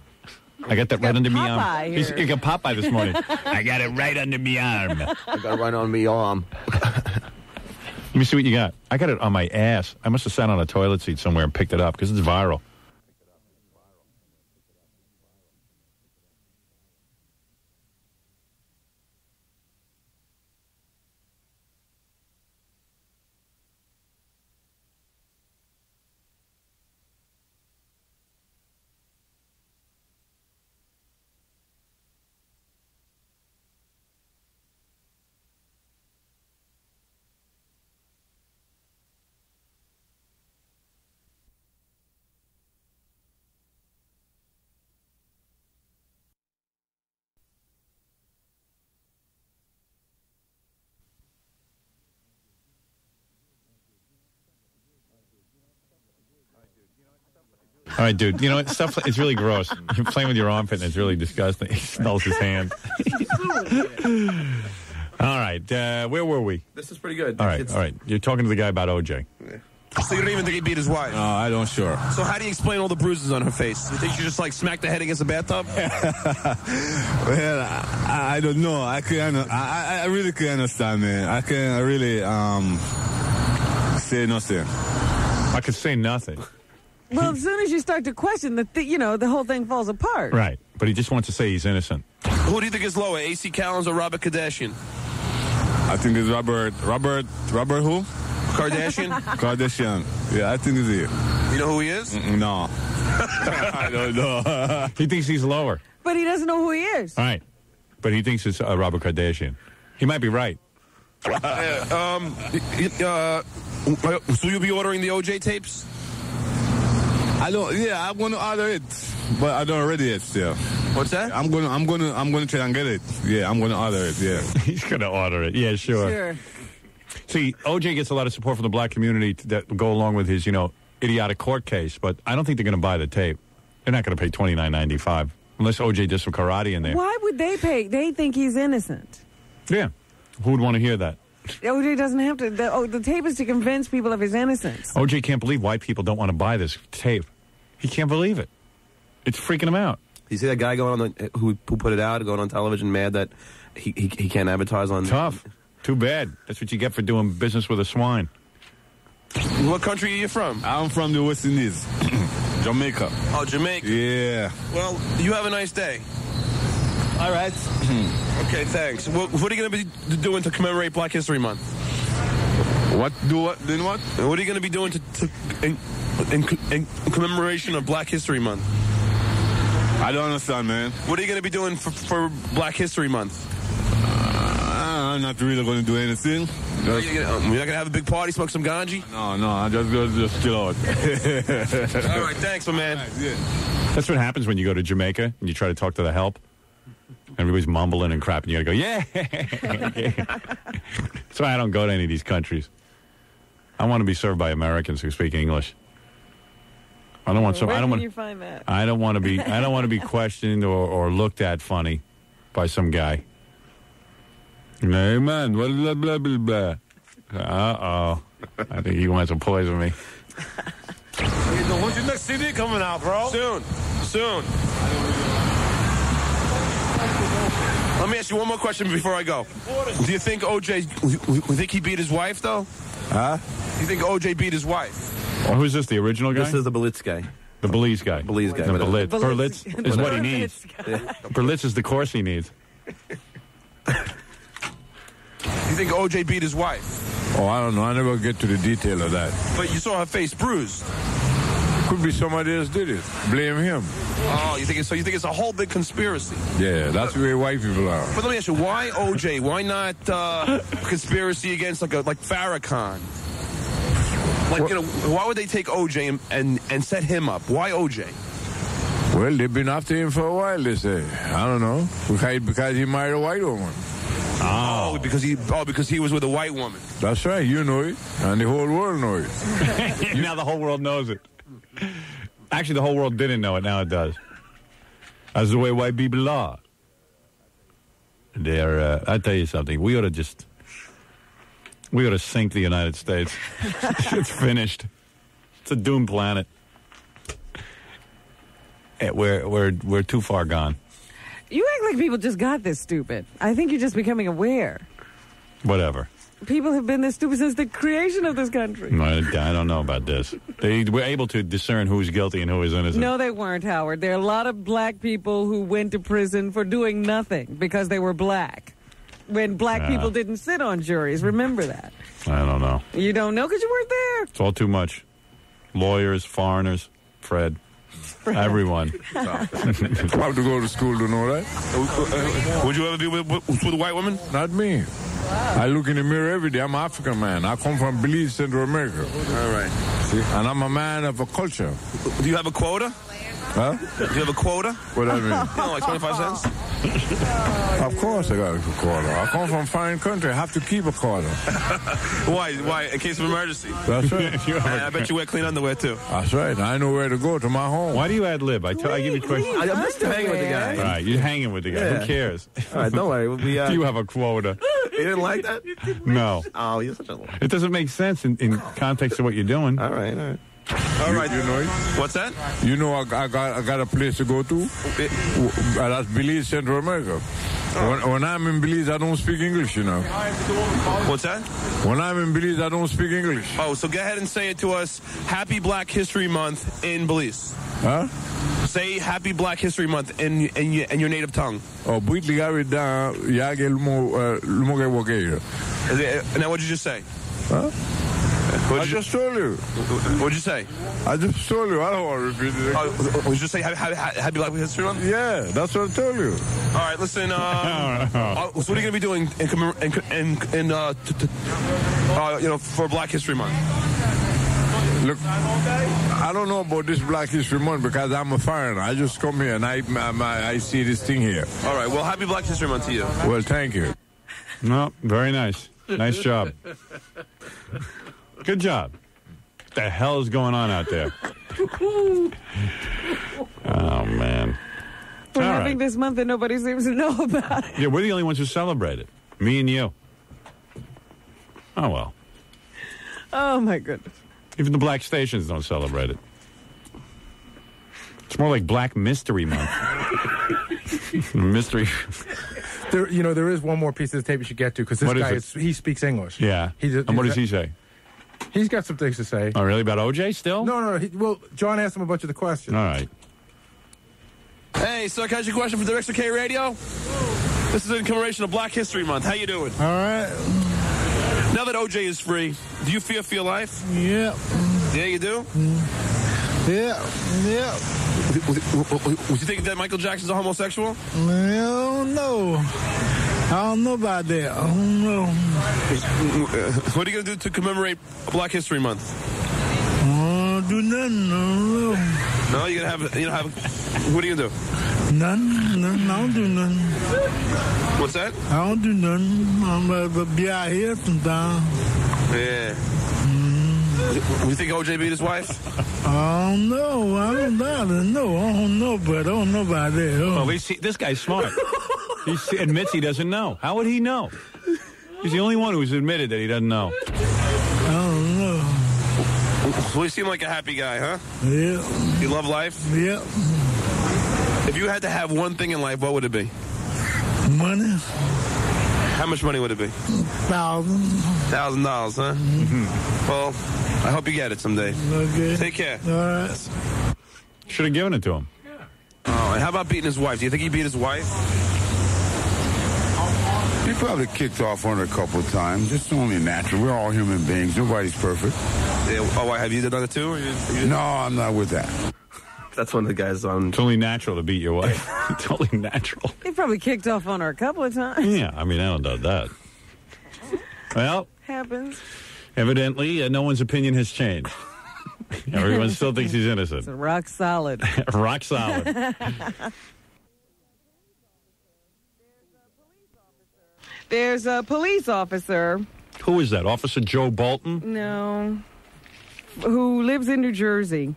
I got that right under me arm. Popeye You got Popeye this morning. I got it right under me arm. I got it right on me arm. Let me see what you got. I got it on my ass. I must have sat on a toilet seat somewhere and picked it up because it's viral. All right, dude. You know what? It's really gross. You're playing with your armpit, and it's really disgusting. He smells his hand. All right. Where were we? This is pretty good. All right. You're talking to the guy about OJ. Yeah. So you don't even think he beat his wife? No, I don't sure. So how do you explain all the bruises on her face? You think she just like smacked the head against the bathtub? Well, I don't know. I really can't understand, man. I can't really say nothing. I could say nothing. Well, as soon as you start to question, the whole thing falls apart. Right. But he just wants to say he's innocent. Who do you think is lower, AC Callens or Robert Kardashian? I think it's Robert who? Kardashian? Kardashian. Yeah, I think it's he. You know who he is? No. I don't know. He thinks he's lower. But he doesn't know who he is. All right. But he thinks it's Robert Kardashian. He might be right. So you'll be ordering the OJ tapes? I'm going to order it, but I don't already it still. What's that? I'm gonna try and get it. Yeah, I'm gonna order it. Yeah, he's gonna order it. Yeah, sure. See, OJ gets a lot of support from the black community that go along with his, idiotic court case. But I don't think they're gonna buy the tape. They're not gonna pay $29.95 unless OJ did some karate in there. Why would they pay? They think he's innocent. Yeah, who would want to hear that? OJ doesn't have to. The tape is to convince people of his innocence. OJ can't believe white people don't want to buy this tape. He can't believe it. It's freaking him out. You see that guy going on who put it out, going on television, mad that he can't advertise on. Tough. Too bad. That's what you get for doing business with a swine. What country are you from? I'm from the West Indies, Jamaica. Oh, Jamaica. Yeah. Well, you have a nice day. All right. Okay, thanks. What are you going to be doing to commemorate Black History Month? What? Then what? What are you going to be doing in commemoration of Black History Month? I don't understand, man. What are you going to be doing for Black History Month? I I'm not really going to do anything. You're not going to have a big party, smoke some ganji? No, I'm just going to just chill out. All right, thanks, my man. That's what happens when you go to Jamaica and you try to talk to the help. Everybody's mumbling and crap, and you got to go, yeah. That's why I don't go to any of these countries. I want to be served by Americans who speak English. I don't want some. Where I don't can want. you find that? I don't want to be. I don't want to be questioned or looked at funny by some guy. Hey man, blah blah blah blah blah. I think he wants to poison me. When's your next CD coming out, bro? Soon. Let me ask you one more question before I go. Do you think OJ? You think he beat his wife though? Huh? Do you think OJ beat his wife? Oh, who's this? The original guy? This is the Belize guy. The Belize guy. Belize guy. The Berlitz. Berlitz. Berlitz is what he needs. Berlitz is the course he needs. Do you think OJ beat his wife? Oh, I don't know. I never get to the detail of that. But you saw her face bruised. Could be somebody else did it. Blame him. Oh, you think it's a whole big conspiracy? Yeah, that's the way white people are. But let me ask you, why OJ? Why not conspiracy against like Farrakhan? Like, why would they take OJ and set him up? Why OJ? Well, they've been after him for a while, they say. I don't know. Because he married a white woman. Oh, because he was with a white woman. That's right. You know it. And the whole world knows it. Now the whole world knows it. Actually, the whole world didn't know it. Now it does. That's the way white people are. I'll tell you something. We ought to sink the United States. It's finished. It's a doomed planet. We're too far gone. You act like people just got this stupid. I think you're just becoming aware. Whatever. People have been this stupid since the creation of this country. No, I don't know about this. They were able to discern who's guilty and who is innocent. No, they weren't, Howard. There are a lot of black people who went to prison for doing nothing because they were black. When black people didn't sit on juries. Remember that. I don't know. You don't know because you weren't there. It's all too much. Lawyers, foreigners, Fred. Everyone. I have to go to school to know that. Would you ever be with a white woman? Not me. I look in the mirror every day. I'm an African man. I come from Belize, Central America. All right. See? And I'm a man of a culture. Do you have a quota? Huh? Do you have a quota? What do I mean? Like 25 cents? Of course I got a quota. I come from a foreign country. I have to keep a quota. Why? In case of emergency? That's right. I bet you wear clean underwear, too. That's right. I know where to go to my home. Why do you ad-lib? I give you questions. I'm just hanging with the guy. All right, you're hanging with the guy. Yeah. Who cares? All right, don't worry. Do you have a quota? You didn't like that? No. Oh, you're such a... It doesn't make sense in context of what you're doing. All right. All right. You know it? What's that? You know I got a place to go to? That's Belize, Central America. When I'm in Belize, I don't speak English, you know. What's that? When I'm in Belize, I don't speak English. Oh, so go ahead and say it to us. Happy Black History Month in Belize. Huh? Say Happy Black History Month in your native tongue. Oh, now what'd you just say? Huh? I just told you. What'd you say? I just told you. I don't want to repeat it. Would you just say Happy Black History Month? Yeah, that's what I told you. All right, listen. So what are you going to be doing for Black History Month? Look, I don't know about this Black History Month because I'm a foreigner. I just come here and I see this thing here. All right. Well, Happy Black History Month to you. Well, thank you. No, very nice. Nice job. Good job. What the hell is going on out there? Oh, man. We're having this month that nobody seems to know about it. Yeah, we're the only ones who celebrate it. Me and you. Oh, well. Oh, my goodness. Even the black stations don't celebrate it. It's more like Black Mystery Month. Mystery. There is one more piece of the tape you should get to because this guy, he speaks English. Yeah. And what does he say? He's got some things to say. Oh, really? About OJ still? No. Well, John asked him a bunch of the questions. All right. Hey, so can I ask you a question for Director K Radio? This is in commemoration of Black History Month. How you doing? All right. Now that OJ is free, do you fear for your life? Yeah. Yeah, you do? Yeah. Would you think that Michael Jackson's a homosexual? No. I don't know about that. I don't know. What are you going to do to commemorate Black History Month? Do nothing. I don't know. No, you're going to have, what are you going to do? Nothing. I don't do nothing. What's that? I don't do nothing. I'm going to be out here sometime. Yeah. You think OJ beat his wife? I don't know. I don't know, but I don't know about that. Well, this guy's smart. He admits he doesn't know. How would he know? He's the only one who's admitted that he doesn't know. I don't know. Well, you seem like a happy guy, huh? Yeah. You love life? Yeah. If you had to have one thing in life, what would it be? Money. How much money would it be? $1,000, huh? Well, I hope you get it someday. Okay. Take care. All right. Should have given it to him. Oh, and how about beating his wife? Do you think he beat his wife? He probably kicked off on her a couple of times. It's only natural. We're all human beings. Nobody's perfect. Yeah, oh, have you done it too? Or you no, I'm not with that. That's one of the guys on. It's only natural to beat your wife. It's only natural. He probably kicked off on her a couple of times. Yeah, I mean, I don't doubt that. Well, Happens. evidently, no one's opinion has changed. Everyone still thinks he's innocent. It's rock solid. Rock solid. There's a police officer. Who is that? Officer Joe Bolton? No. Who lives in New Jersey.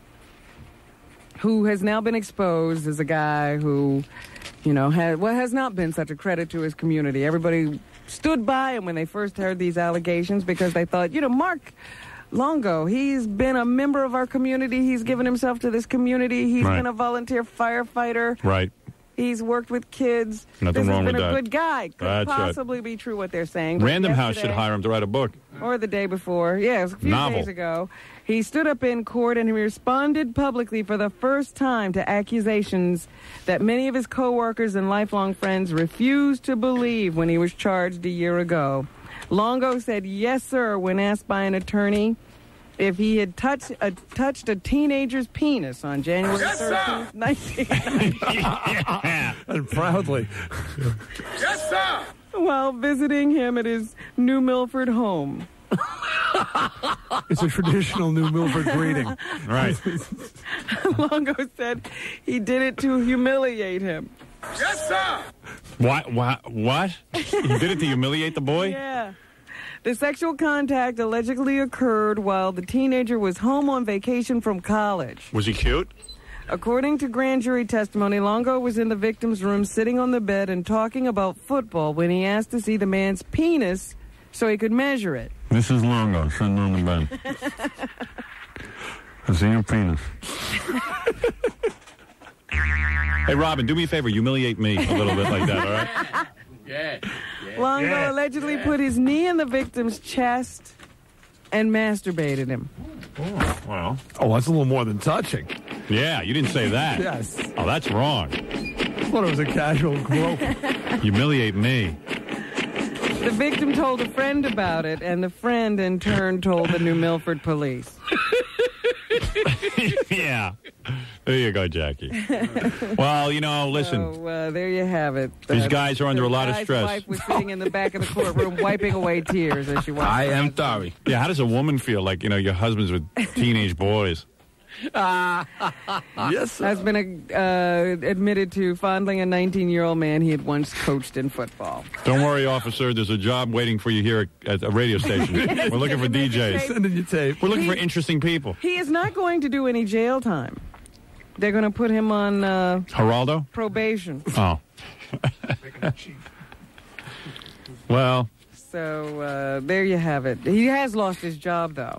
Who has now been exposed as a guy who, has not been such a credit to his community. Everybody stood by him when they first heard these allegations because they thought, Mark Longo, he's been a member of our community. He's given himself to this community. He's been a volunteer firefighter. Right. He's worked with kids. Nothing wrong with that. This has been a good guy. Could That's possibly be true what they're saying. But Random House yesterday, should hire him to write a book. Or the day before. Yeah, it was a few Novel. days ago. He stood up in court and he responded publicly for the first time to accusations that many of his coworkers and lifelong friends refused to believe when he was charged a year ago. Longo said yes, sir, when asked by an attorney if he had touched a teenager's penis on January 13th, 1990. And proudly. Yes, sir! While visiting him at his New Milford home. It's a traditional New Milford greeting. Right. Longo said he did it to humiliate him. Yes, sir! What? He did it to humiliate the boy? Yeah. The sexual contact allegedly occurred while the teenager was home on vacation from college. Was he cute? According to grand jury testimony, Longo was in the victim's room sitting on the bed and talking about football when he asked to see the man's penis so he could measure it. Mrs. Longo, sitting on the bed. I see your penis. Hey, Robin, do me a favor. Humiliate me a little bit like that, all right? Yeah. Longo allegedly put his knee in the victim's chest and masturbated him. Oh, well. Oh, that's a little more than touching. Yeah, you didn't say that. Yes. Oh, that's wrong. I thought it was a casual grope. Humiliate me. The victim told a friend about it, and the friend in turn told the New Milford police. Yeah. There you go, Jackie. Well, listen. So, there you have it. These guys are under a lot of stress. His wife was sitting in the back of the courtroom wiping away tears as she watched. I am sorry. Yeah, how does a woman feel like, your husband's with teenage boys? Yes, sir. Has been admitted to fondling a 19-year-old man he had once coached in football. Don't worry, officer. There's a job waiting for you here at a radio station. We're looking for DJs. Sending you tape. We're looking for interesting people. He is not going to do any jail time. They're going to put him on Geraldo? probation. Oh. Well. So there you have it. He has lost his job, though.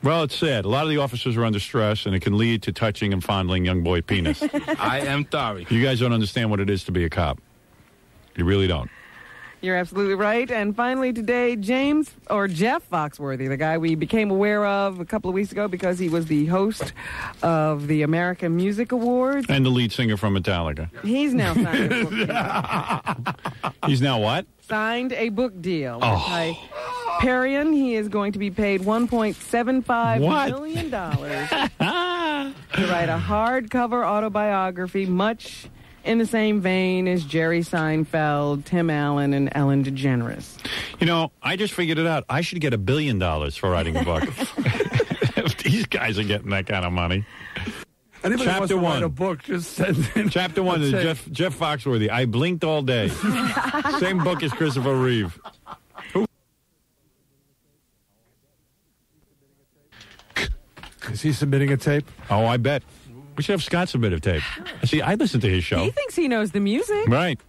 Well, it's sad. A lot of the officers are under stress, and it can lead to touching and fondling young boy penis. I am sorry. You guys don't understand what it is to be a cop. You really don't. You're absolutely right. And finally today, Jeff Foxworthy, the guy we became aware of a couple of weeks ago because he was the host of the American Music Awards. And the lead singer from Metallica. He's now signed a book deal. He's now what? Signed a book deal. With Hyperion. He is going to be paid $1.75 million to write a hardcover autobiography, much in the same vein as Jerry Seinfeld, Tim Allen, and Ellen DeGeneres. You know, I just figured it out. I should get $1 billion for writing a book. If these guys are getting that kind of money. Anybody wants to write a book, just send in. Chapter 1 is Jeff Foxworthy. I blinked all day. Same book as Christopher Reeve. Is he submitting a tape? Oh, I bet. We should have Scott submit a tape. See, I listen to his show. He thinks he knows the music. Right.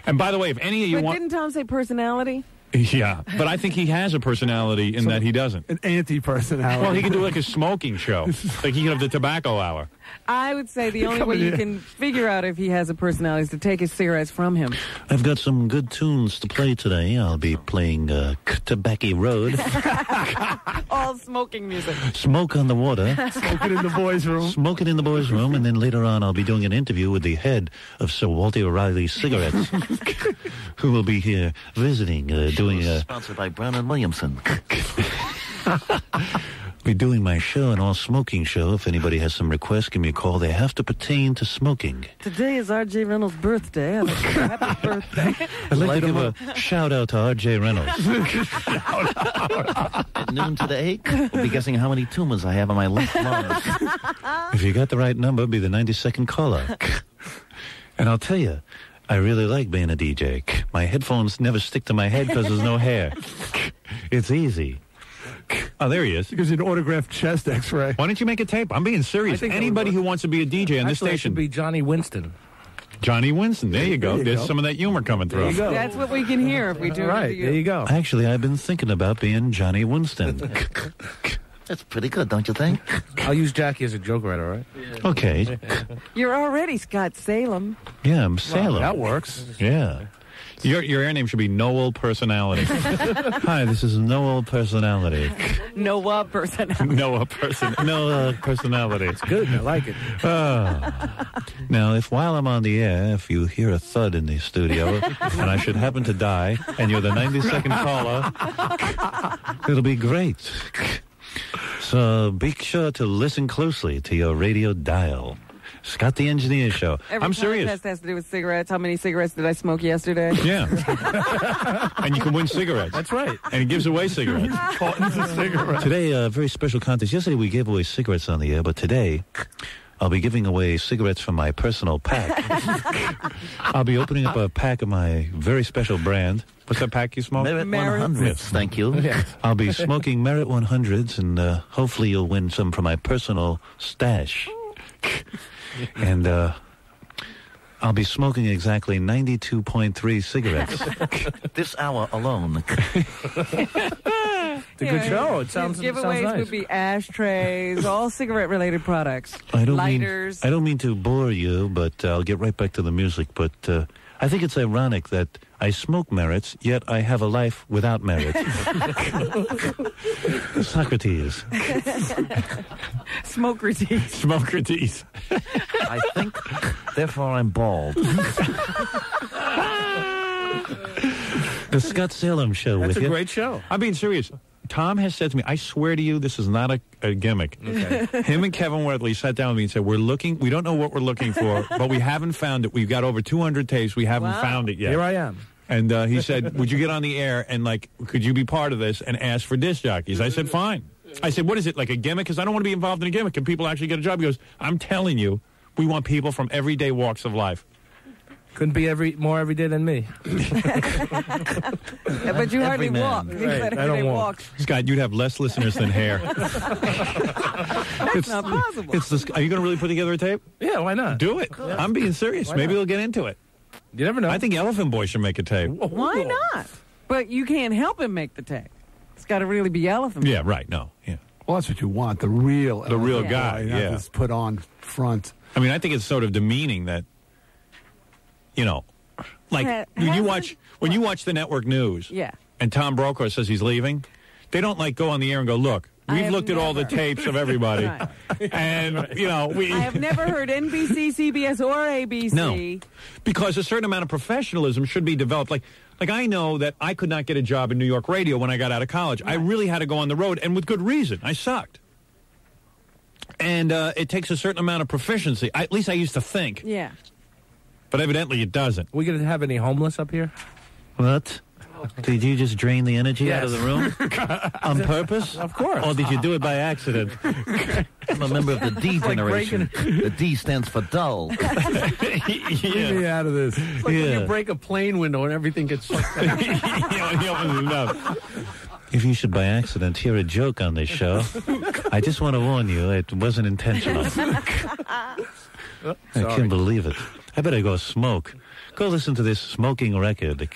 And by the way, if any of you But want... didn't Tom say personality? Yeah, but I think he has a personality in that he doesn't. An anti-personality. Well, he can do like a smoking show. Like he can have the tobacco hour. I would say the only way you can figure out if he has a personality is to take his cigarettes from him. I've got some good tunes to play today. I'll be playing Tobacco Road, All smoking music. Smoke on the Water, Smoking in the boys' room. Smoke It in the Boys' Room, and then later on I'll be doing an interview with the head of Sir Walter O'Reilly Cigarettes, who will be here visiting, doing a... Sponsored by Brown and Williamson. Be doing my show, an all-smoking show. If anybody has some requests, give me a call. They have to pertain to smoking. Today is R.J. Reynolds' birthday. Happy birthday. I'd like to give a shout-out to R.J. Reynolds. At noon today, we'll be guessing how many tumors I have on my left lung. If you got the right number, be the 92nd caller. And I'll tell you, I really like being a DJ. My headphones never stick to my head because there's no hair. It's easy. Oh, there he is. Gives you an autographed chest X-ray. Why don't you make a tape? I'm being serious. Anybody who wants to be a DJ on this Actually, it station. should be Johnny Winston. Johnny Winston. There you go. There you There's go. some of that humor coming through. That's what we can hear if we do it to you. go. Actually, I've been thinking about being Johnny Winston. That's pretty good, don't you think? I'll use Jackie as a joke writer, all right? Okay. You're already Scott Salem. Yeah, I'm Salem. That works. Yeah. Your air name should be Noel Personality. Hi, this is Noel Personality. Noah personality. Noah Personality. It's good. I like it. Now, if while I'm on the air, if you hear a thud in the studio, and I should happen to die, and you're the 92nd caller, it'll be great. So be sure to listen closely to your radio dial. Scott the Engineer Show. I'm serious. Test has to do with cigarettes. How many cigarettes did I smoke yesterday? Yeah. And you can win cigarettes. That's right. And he gives away cigarettes. Cartons of cigarettes. Today, a very special contest. Yesterday, we gave away cigarettes on the air, but today, I'll be giving away cigarettes from my personal pack. I'll be opening up a pack of my very special brand. What's that pack you smoke? Merit 100s, thank you. I'll be smoking Merit 100s, and hopefully you'll win some from my personal stash. And I'll be smoking exactly 92.3 cigarettes. This hour alone. It's a good show. It sounds Giveaways nice. would be ashtrays, all cigarette-related products. Lighters. I don't mean to bore you, but I'll get right back to the music. But I think it's ironic that I smoke merits, yet I have a life without merit. Socrates. Smocrates. Smocrates. I think, therefore, I'm bald. The Scott Salem Show That's with a you. great show. I'm being serious. Tom has said to me, I swear to you, this is not a gimmick. Okay. Him and Kevin Wortley sat down with me and said, we don't know what we're looking for, but we haven't found it. We've got over 200 tapes. We haven't found it yet. Here I am. And he said, would you get on the air and, could you be part of this and ask for disc jockeys? I said, fine. I said, what is it, like a gimmick? Because I don't want to be involved in a gimmick. Can people actually get a job? He goes, I'm telling you, we want people from everyday walks of life. Couldn't be more every day than me. But you hardly walk. Right. I don't walk. Scott, you'd have less listeners than hair. That's not possible. Are you going to really put together a tape? Yeah, why not? Do it. Yeah. I'm being serious. Why Maybe not? we'll get into it. You never know. I think Elephant Boy should make a tape. Why not? But you can't help him make the tape. It's got to really be Elephant. Yeah, right. No. Yeah. Well, that's what you want. The real guy. not Yeah. just put on front. I mean, I think it's sort of demeaning that, when you watch the network news. Yeah. And Tom Brokaw says he's leaving, they don't go on the air and go, look, we've looked at all the tapes of everybody. Right. And, I have never heard NBC, CBS, or ABC. No, because a certain amount of professionalism should be developed. Like I know that I could not get a job in New York radio when I got out of college. Right. I really had to go on the road, and with good reason. I sucked. And it takes a certain amount of proficiency. At least I used to think. Yeah. But evidently it doesn't. We going to have any homeless up here? What? Did you just drain the energy out of the room? On purpose? Of course. Or did you do it by accident? I'm a member of the D generation. The D stands for dull. Leave me out of this. It's like when you break a plane window and everything gets sucked out. He opens his mouth. If you should by accident hear a joke on this show, I just want to warn you, it wasn't intentional. I can't believe it. I better go smoke. Go listen to this smoking record.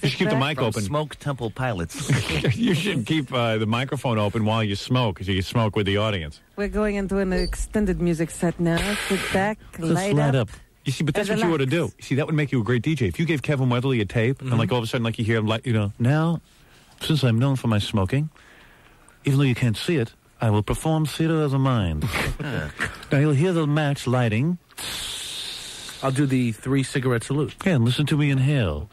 You should keep the mic From open. Smoke Temple Pilots. You should keep the microphone open while you smoke, so you can smoke with the audience. We're going into an extended music set now. Sit back, light up. You see, but that's what you ought to do. See, that would make you a great DJ. If you gave Kevin Weatherly a tape, and like all of a sudden, like you hear him, like, you know, Now, since I'm known for my smoking, even though you can't see it, I will perform theater of the mind. Now you'll hear the match lighting. I'll do the 3 cigarette salute. Yeah, and listen to me inhale.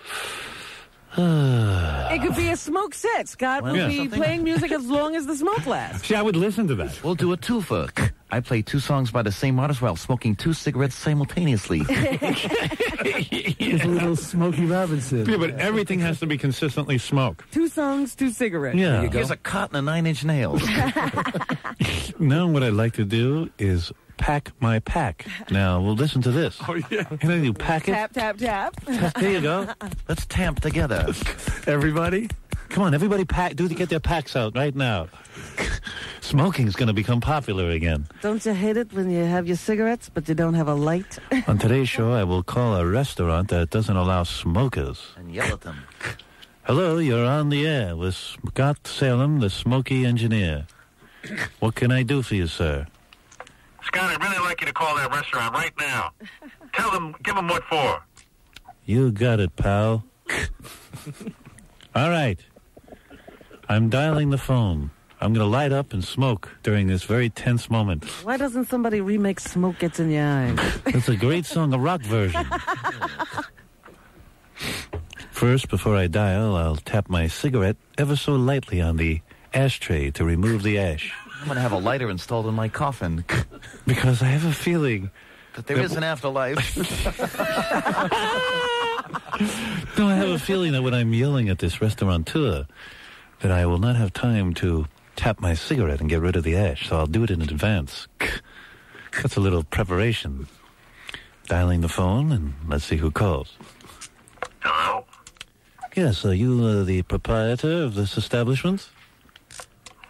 It could be a smoke set. Scott will be playing music as long as the smoke lasts. See, I would listen to that. We'll do a twofer. I play 2 songs by the same artist while smoking 2 cigarettes simultaneously. It's a little Smokey Robinson. Yeah, but everything has to be consistently smoked. 2 songs, 2 cigarettes. Yeah. There you go. Here's a cot and a 9-inch nails. Now what I'd like to do is pack my pack. Now, we'll listen to this. Oh, yeah. Can I do pack it? Tap, tap, tap. There you go. Let's tamp together. Everybody? Come on, everybody get their packs out right now. Smoking's going to become popular again. Don't you hate it when you have your cigarettes, but you don't have a light? On today's show, I will call a restaurant that doesn't allow smokers. And yell at them. Hello, you're on the air with Scott Salem, the Smoky Engineer. What can I do for you, sir? Scott, I'd really like you to call that restaurant right now. Give them what for. You got it, pal. All right. I'm dialing the phone. I'm going to light up and smoke during this very tense moment. Why doesn't somebody remake Smoke Gets in Your Eyes? It's a great song, a rock version. First, before I dial, I'll tap my cigarette ever so lightly on the ashtray to remove the ash. I'm going to have a lighter installed in my coffin. Because I have a feeling that there is an afterlife. No, I have a feeling that when I'm yelling at this restaurateur, that I will not have time to tap my cigarette and get rid of the ash, so I'll do it in advance. That's a little preparation. Dialing the phone, and let's see who calls. Hello? Yes, are you the proprietor of this establishment?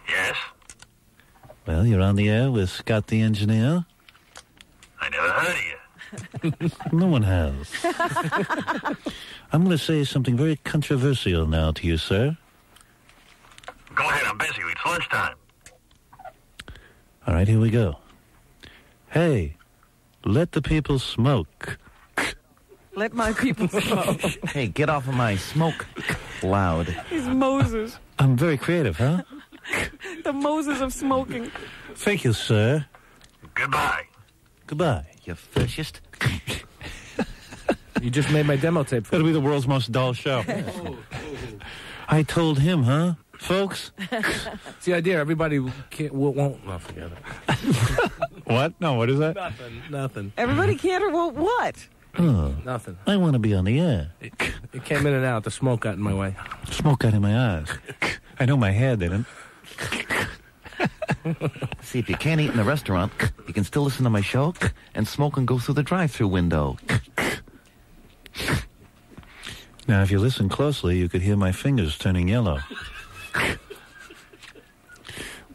Yes? Well, you're on the air with Scott the Engineer. I never heard of you. No one has. I'm going to say something very controversial now to you, sir. Go ahead, I'm busy. It's lunchtime. All right, here we go. Hey, let the people smoke. Let my people smoke. Hey, get off of my smoke loud. He's Moses. I'm very creative, huh? The Moses of smoking. Thank you, sir. Goodbye. Goodbye. You fascist. You just made my demo tape. It'll be the world's most dull show. I told him, huh, folks? It's the idea. Everybody won't. No, forget it. What? No, what is that? Nothing. Everybody can't or won't what? Oh, Nothing. I want to be on the air. It came in and out. The smoke got in my way. Smoke got in my eyes. I know my hair didn't. See, if you can't eat in the restaurant, you can still listen to my show and smoke and go through the drive-thru window. Now, if you listen closely, you could hear my fingers turning yellow. Why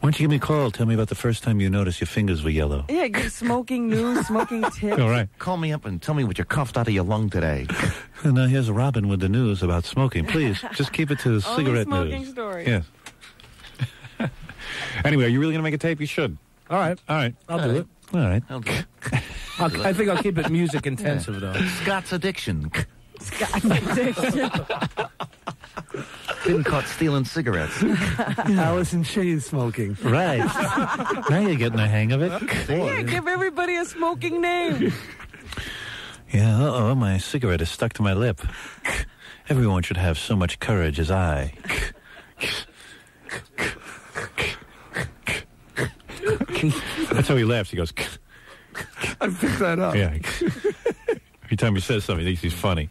don't you give me a call? Tell me about the first time you noticed your fingers were yellow. Yeah, give smoking news, smoking tips. All right. Call me up and tell me what you coughed out of your lung today. And now here's Robin with the news about smoking. Please, just keep it to Only cigarette smoking news. stories. Yes. Anyway, are you really going to make a tape? You should. All right. All right. I'll do it. All right. I'll do it. I think I'll keep it music intensive, though. Scott's addiction. Scott's addiction. Been caught stealing cigarettes. Alice in Chains smoking. Right. Now you're getting the hang of it. Yeah, give everybody a smoking name. Yeah, uh-oh, my cigarette is stuck to my lip. Everyone should have so much courage as I. That's how he laughs. He goes, I picked that up. yeah. Every time he says something, he thinks he's funny.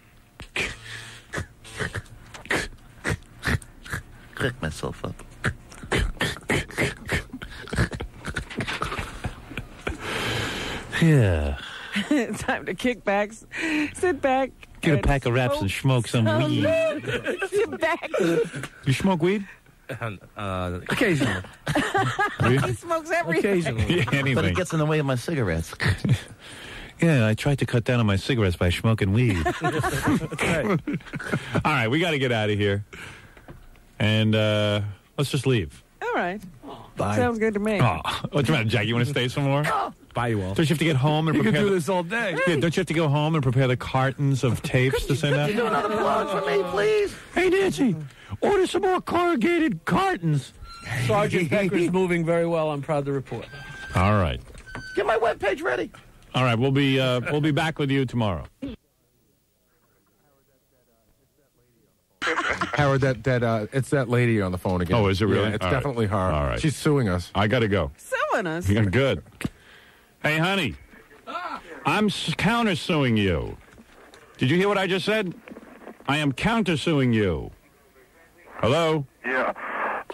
Crack myself up. Yeah. It's time to kick back, sit back. Get a pack of wraps and smoke some weed. Sit back. You smoke weed? Occasionally. He smokes everything. Occasionally. Yeah, anything. But it gets in the way of my cigarettes. Yeah, I tried to cut down on my cigarettes by smoking weed. All right, we got to get out of here. And let's just leave. All right. Bye. Sounds good to me. Oh, what's the matter, Jack? You want to stay some more? Bye, you all. Don't you have to get home and You prepare? can do this all day. Yeah, don't you have to go home and prepare the cartons of tapes to send out? You do another plug for me, please? Hey, Nancy, order some more corrugated cartons. Sergeant Pecker's moving very well. I'm proud to report. All right. Get my webpage ready. All right, we'll be back with you tomorrow. Howard, it's that lady on the phone again. Oh, is it really? Yeah, it's All right. definitely her. All right. She's suing us. I got to go. Suing us. You're good. Hey, honey, I'm countersuing you. Did you hear what I just said? I am countersuing you. Hello? Yeah.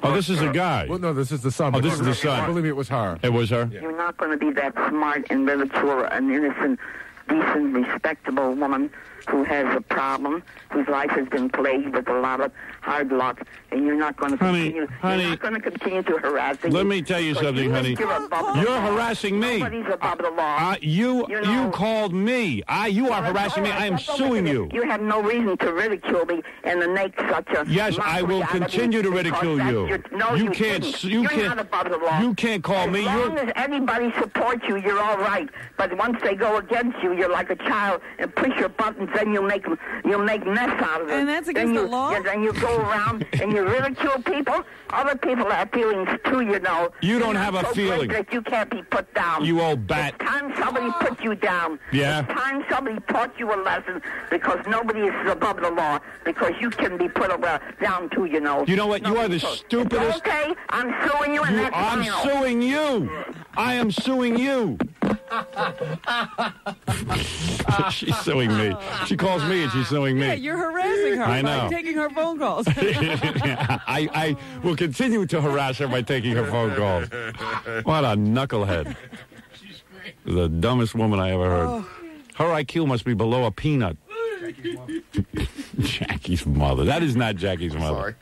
Oh, this is a guy. Well, no, this is the son. Oh, this is the son. I believe it was her. It was her? You're not going to be that smart and ridicule an innocent, decent, respectable woman who has a problem, whose life has been plagued with a lot of hard luck, and you're not going to continue. Honey, you're not going to continue to harass me. let me tell you something, honey. You're harassing me. Nobody's above the law. You called me. You are harassing me. I am suing you. You have no reason to ridicule me and to make such a Yes, I will mockery out of continue me to ridicule because you. that's your- No, You you can't- didn't. you You're can't- not above the law. you can't call me. As long as anybody supports you, you're all right. But once they go against you, you're like a child and push your buttons. Then you'll make mess out of it. And that's against the law? Then you go around and you ridicule people. Other people have feelings too, you know. You don't You're have not a so feeling. great that you can't be put down. You old bat. It's time somebody put you down. Yeah. It's time somebody taught you a lesson because nobody is above the law because you can be put down too, you know. You know what? You are the stupidest. Okay, I'm suing you and that's I'm final. suing you. I am suing you. She's suing me. She calls me and she's suing me. Yeah, you're harassing her I know. by taking her phone calls. I will continue to harass her by taking her phone calls. What a knucklehead. The dumbest woman I ever heard. Oh. Her IQ must be below a peanut. Jackie's mother. That is not Jackie's mother.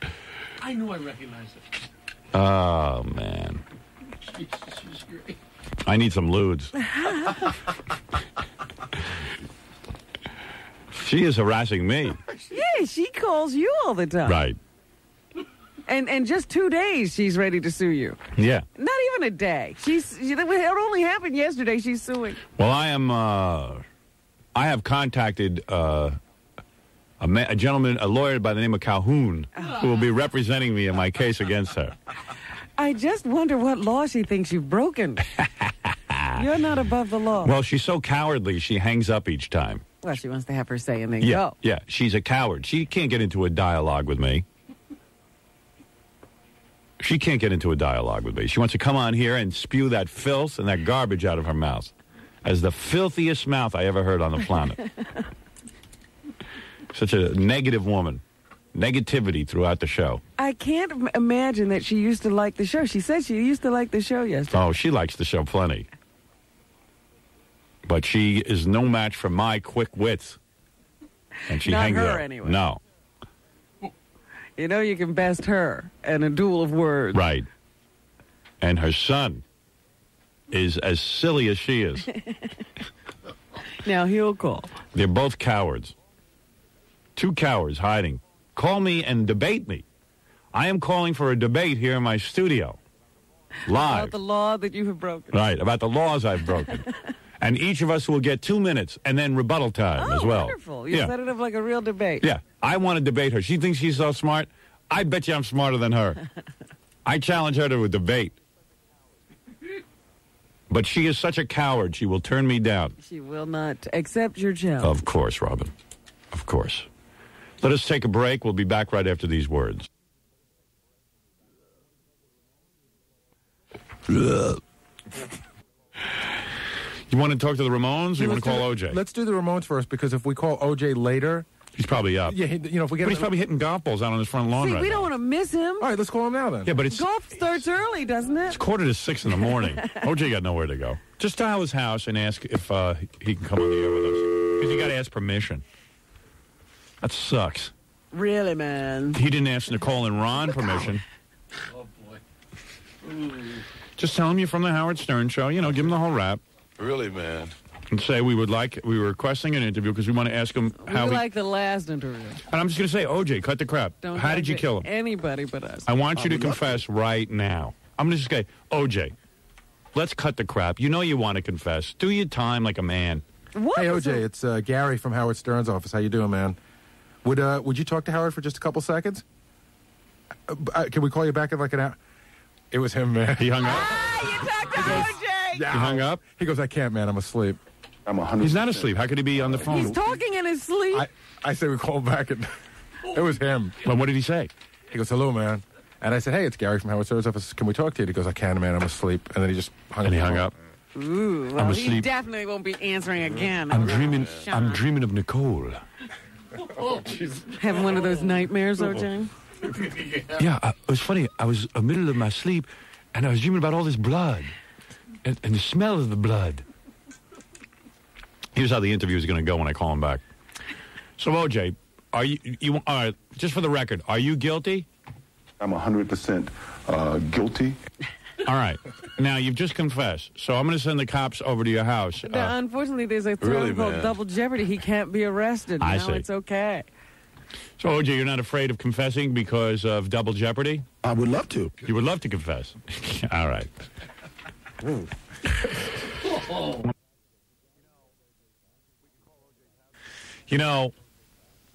I knew I recognized it. Oh, man. She's great. I need some lewds. She is harassing me. Yeah, she calls you all the time. Right. And just 2 days, she's ready to sue you. Yeah. Not even a day. It only happened yesterday. She's suing. Well, I have contacted a gentleman, a lawyer by the name of Calhoun, who will be representing me in my case against her. I just wonder what law she thinks you've broken. You're not above the law. Well, she's so cowardly, she hangs up each time. Well, she wants to have her say and then Yeah, go. yeah, she's a coward. She can't get into a dialogue with me. She can't get into a dialogue with me. She wants to come on here and spew that filth and that garbage out of her mouth. As the filthiest mouth I ever heard on the planet. Such a negative woman. Negativity throughout the show. I can't imagine that she used to like the show. She said she used to like the show yesterday. Oh, she likes the show plenty. But she is no match for my quick wits. And she Not hangs her, up. anyway. No. You know you can best her in a duel of words. Right. And her son is as silly as she is. Now he'll call. They're both cowards. Two cowards hiding. Call me and debate me. I am calling for a debate here in my studio. Live. About the law that you have broken. Right, about the laws I've broken. And each of us will get 2 minutes and then rebuttal time as well. Wonderful. You Yeah. set it up like a real debate. Yeah, I want to debate her. She thinks she's so smart. I bet you I'm smarter than her. I challenge her to a debate. But she is such a coward, she will turn me down. She will not accept your challenge. Of course, Robin. Of course. Let us take a break. We'll be back right after these words. You want to talk to the Ramones, or you want to call OJ? Let's do the Ramones first, because if we call OJ later, he's probably up. Yeah, if we get, but he's probably hitting golf balls out on his front lawn See, right we now. don't want to miss him. All right, let's call him now then. Yeah, but it's Golf starts early, doesn't it? 5:45 in the morning. OJ got nowhere to go. Just dial his house and ask if he can come on the air with us. Because you got to ask permission. That sucks. Really, man. He didn't ask Nicole and Ron permission. Oh, boy. Just tell him you're from the Howard Stern Show. You know, give him the whole rap. Really, man. And say we were requesting an interview because we want to ask him how We he... like the last interview. And I'm just going to say, OJ, cut the crap. How did you kill him? Anybody but us. I want you to confess right now. I'm going to just say, OJ, let's cut the crap. You know you want to confess. Do your time like a man. What Hey, OJ, it's Gary from Howard Stern's office. How you doing, man? Would you talk to Howard for just a couple seconds? Can we call you back in like an hour? It was him, man. He hung up? You talked to OJ. Yeah. He hung up? He goes, I can't, man. I'm asleep. I'm 100%. He's not asleep. How could he be on the phone? He's talking in his sleep. I said we call back, and it was him. Well, what did he say? He goes, hello, man. And I said, hey, it's Gary from Howard Stern's office. Can we talk to you? He goes, I can't, man. I'm asleep. And then he just hung up. And he hung up. Ooh, well, I'm he asleep. definitely won't be answering again. I'm dreaming of Nicole. Having one of those nightmares, OJ? Yeah, it was funny. I was in the middle of my sleep, and I was dreaming about all this blood and the smell of the blood. Here's how the interview is going to go when I call him back. So, OJ, are you just for the record, are you guilty? I'm 100% guilty. All right. Now, you've just confessed, so I'm going to send the cops over to your house. Now, unfortunately, there's a term Really, called man. double jeopardy. He can't be arrested. I Now see. it's okay. So, OJ, you're not afraid of confessing because of double jeopardy? I would love to. You would love to confess. All right. You know,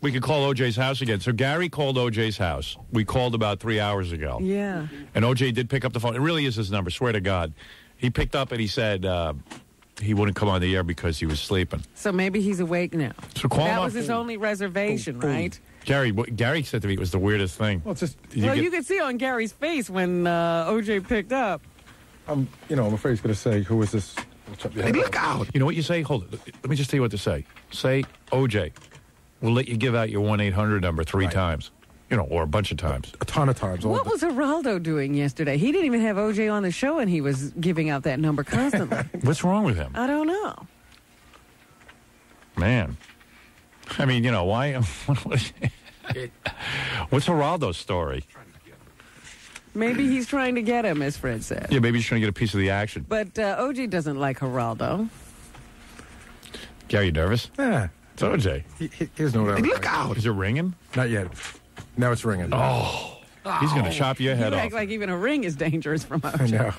we could call OJ's house again. So Gary called OJ's house. We called about 3 hours ago. Yeah. And OJ did pick up the phone. It really is his number, swear to God. He picked up and he said he wouldn't come on the air because he was sleeping. So maybe he's awake now. So call him That up. was his only reservation, right? Gary, what Gary said to me it was the weirdest thing. Well, it's just You could see on Gary's face when OJ picked up. I'm afraid he's going to say, who is this? Hey, look out! You know what you say? Hold it. Let me just tell you what to say. Say, OJ, we'll let you give out your 1-800 number 3 times. Or a bunch of times. A ton of times. What was Geraldo doing yesterday? He didn't even have OJ on the show, and he was giving out that number constantly. What's wrong with him? I don't know. Man. I mean, why? What's Geraldo's story? Maybe he's trying to get him, as Fred said. Yeah, maybe he's trying to get a piece of the action. But OJ doesn't like Geraldo. Gary, you nervous? Yeah. It's OJ. Here's no Look out! Is it ringing? Not yet. Now it's ringing. Oh. He's going to chop your head You off. act like even a ring is dangerous from OJ. I know.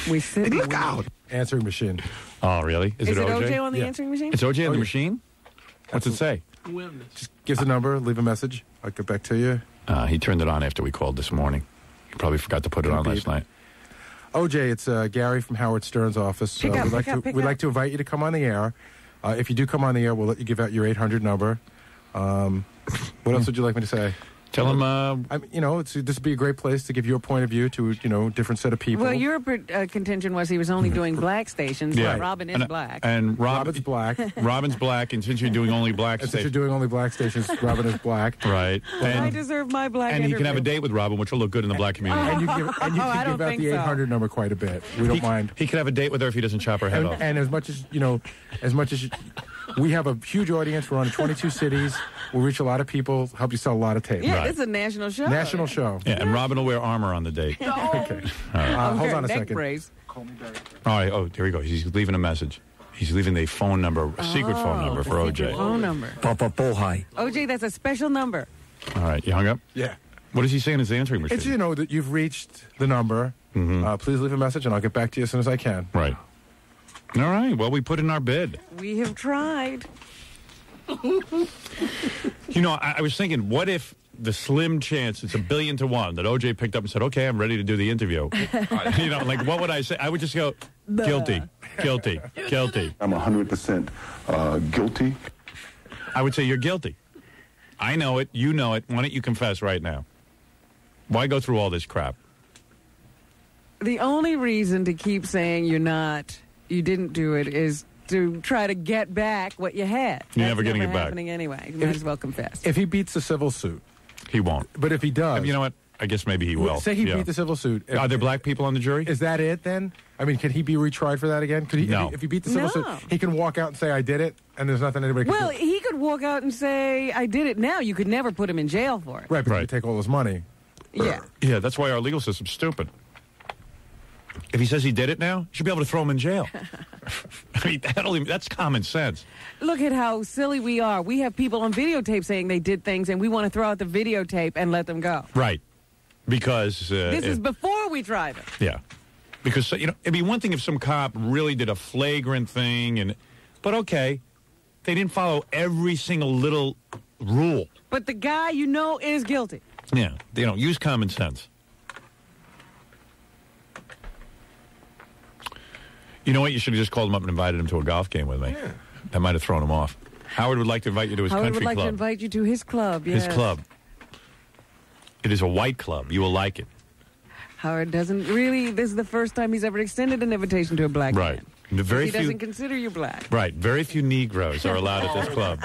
We sit. Look out! Answering machine. Oh, really? Is it OJ on the answering machine? It's OJ on the machine? What's it say? Just gives a number, leave a message. I'll get back to you. He turned it on after we called this morning. He probably forgot to put it on last night. OJ, it's Gary from Howard Stern's office. Pick up, We'd like to invite you to come on the air. If you do come on the air, we'll let you give out your 800 number. What else would you like me to say? Tell him, this would be a great place to give your point of view to, different set of people. Well, your contention was he was only doing black stations. Yeah. But Robin is black. And Robin's black. Robin's black, and since you're doing only black And since you're stations. doing only black stations, Robin is black. Right. I deserve my black And he can have a interview. date with Robin, which will look good in the black community. And you can I give don't out think the so. 800 number quite a bit. We don't mind. He could have a date with her if he doesn't chop her head off. And as much as, we have a huge audience. We're on 22 cities. We'll reach a lot of people, help you sell a lot of tape. Yeah, it's a national show. National show. Yeah, and Robin will wear armor on the date. Okay. All right. Hold on a neck second. brace. All right. Oh, there we go. He's leaving a message. He's leaving a phone number, a secret phone number for OJ. Phone number. Papa Bohai. OJ, that's a special number. All right. You hung up? Yeah. What is he saying in his answering machine? It's, that you've reached the number. Please leave a message, and I'll get back to you as soon as I can. Right. All right. Well, we put in our bid. We have tried. I was thinking, what if the slim chance, it's 1,000,000,000 to 1, that OJ picked up and said, okay, I'm ready to do the interview. What would I say? I would just go, guilty, guilty, guilty. I'm 100% guilty. I would say you're guilty. I know it. You know it. Why don't you confess right now? Why go through all this crap? The only reason to keep saying you didn't do it is to try to get back what you had. You're never getting it back. Happening anyway. You might as well confess. If he beats the civil suit, he won't. But if he does, you know what? I guess maybe he will. Say he beat the civil suit. Are there black people on the jury? Is that it then? I mean, can he be retried for that again? Could he? No. If he beat the civil suit, he can walk out and say, "I did it," and there's nothing anybody can Well, do. he could walk out and say, I did it now. You could never put him in jail for it. Right, but you take all his money. Yeah. Yeah, that's why our legal system's stupid. If he says he did it now, you should be able to throw him in jail. I mean, that's common sense. Look at how silly we are. We have people on videotape saying they did things, and we want to throw out the videotape and let them go. Right. Because... this is before we tried it. Yeah. Because, it'd be one thing if some cop really did a flagrant thing, but okay, they didn't follow every single little rule. But the guy is guilty. Yeah. Use common sense. You know what? You should have just called him up and invited him to a golf game with me. Yeah. That might have thrown him off. Howard would like to invite you to his Howard country would like club. to invite you to his club, yes. His club. It is a white club. You will like it. Howard doesn't really... This is the first time he's ever extended an invitation to a black man. Very he few, doesn't consider you black. Right. Very few Negroes are allowed at this club.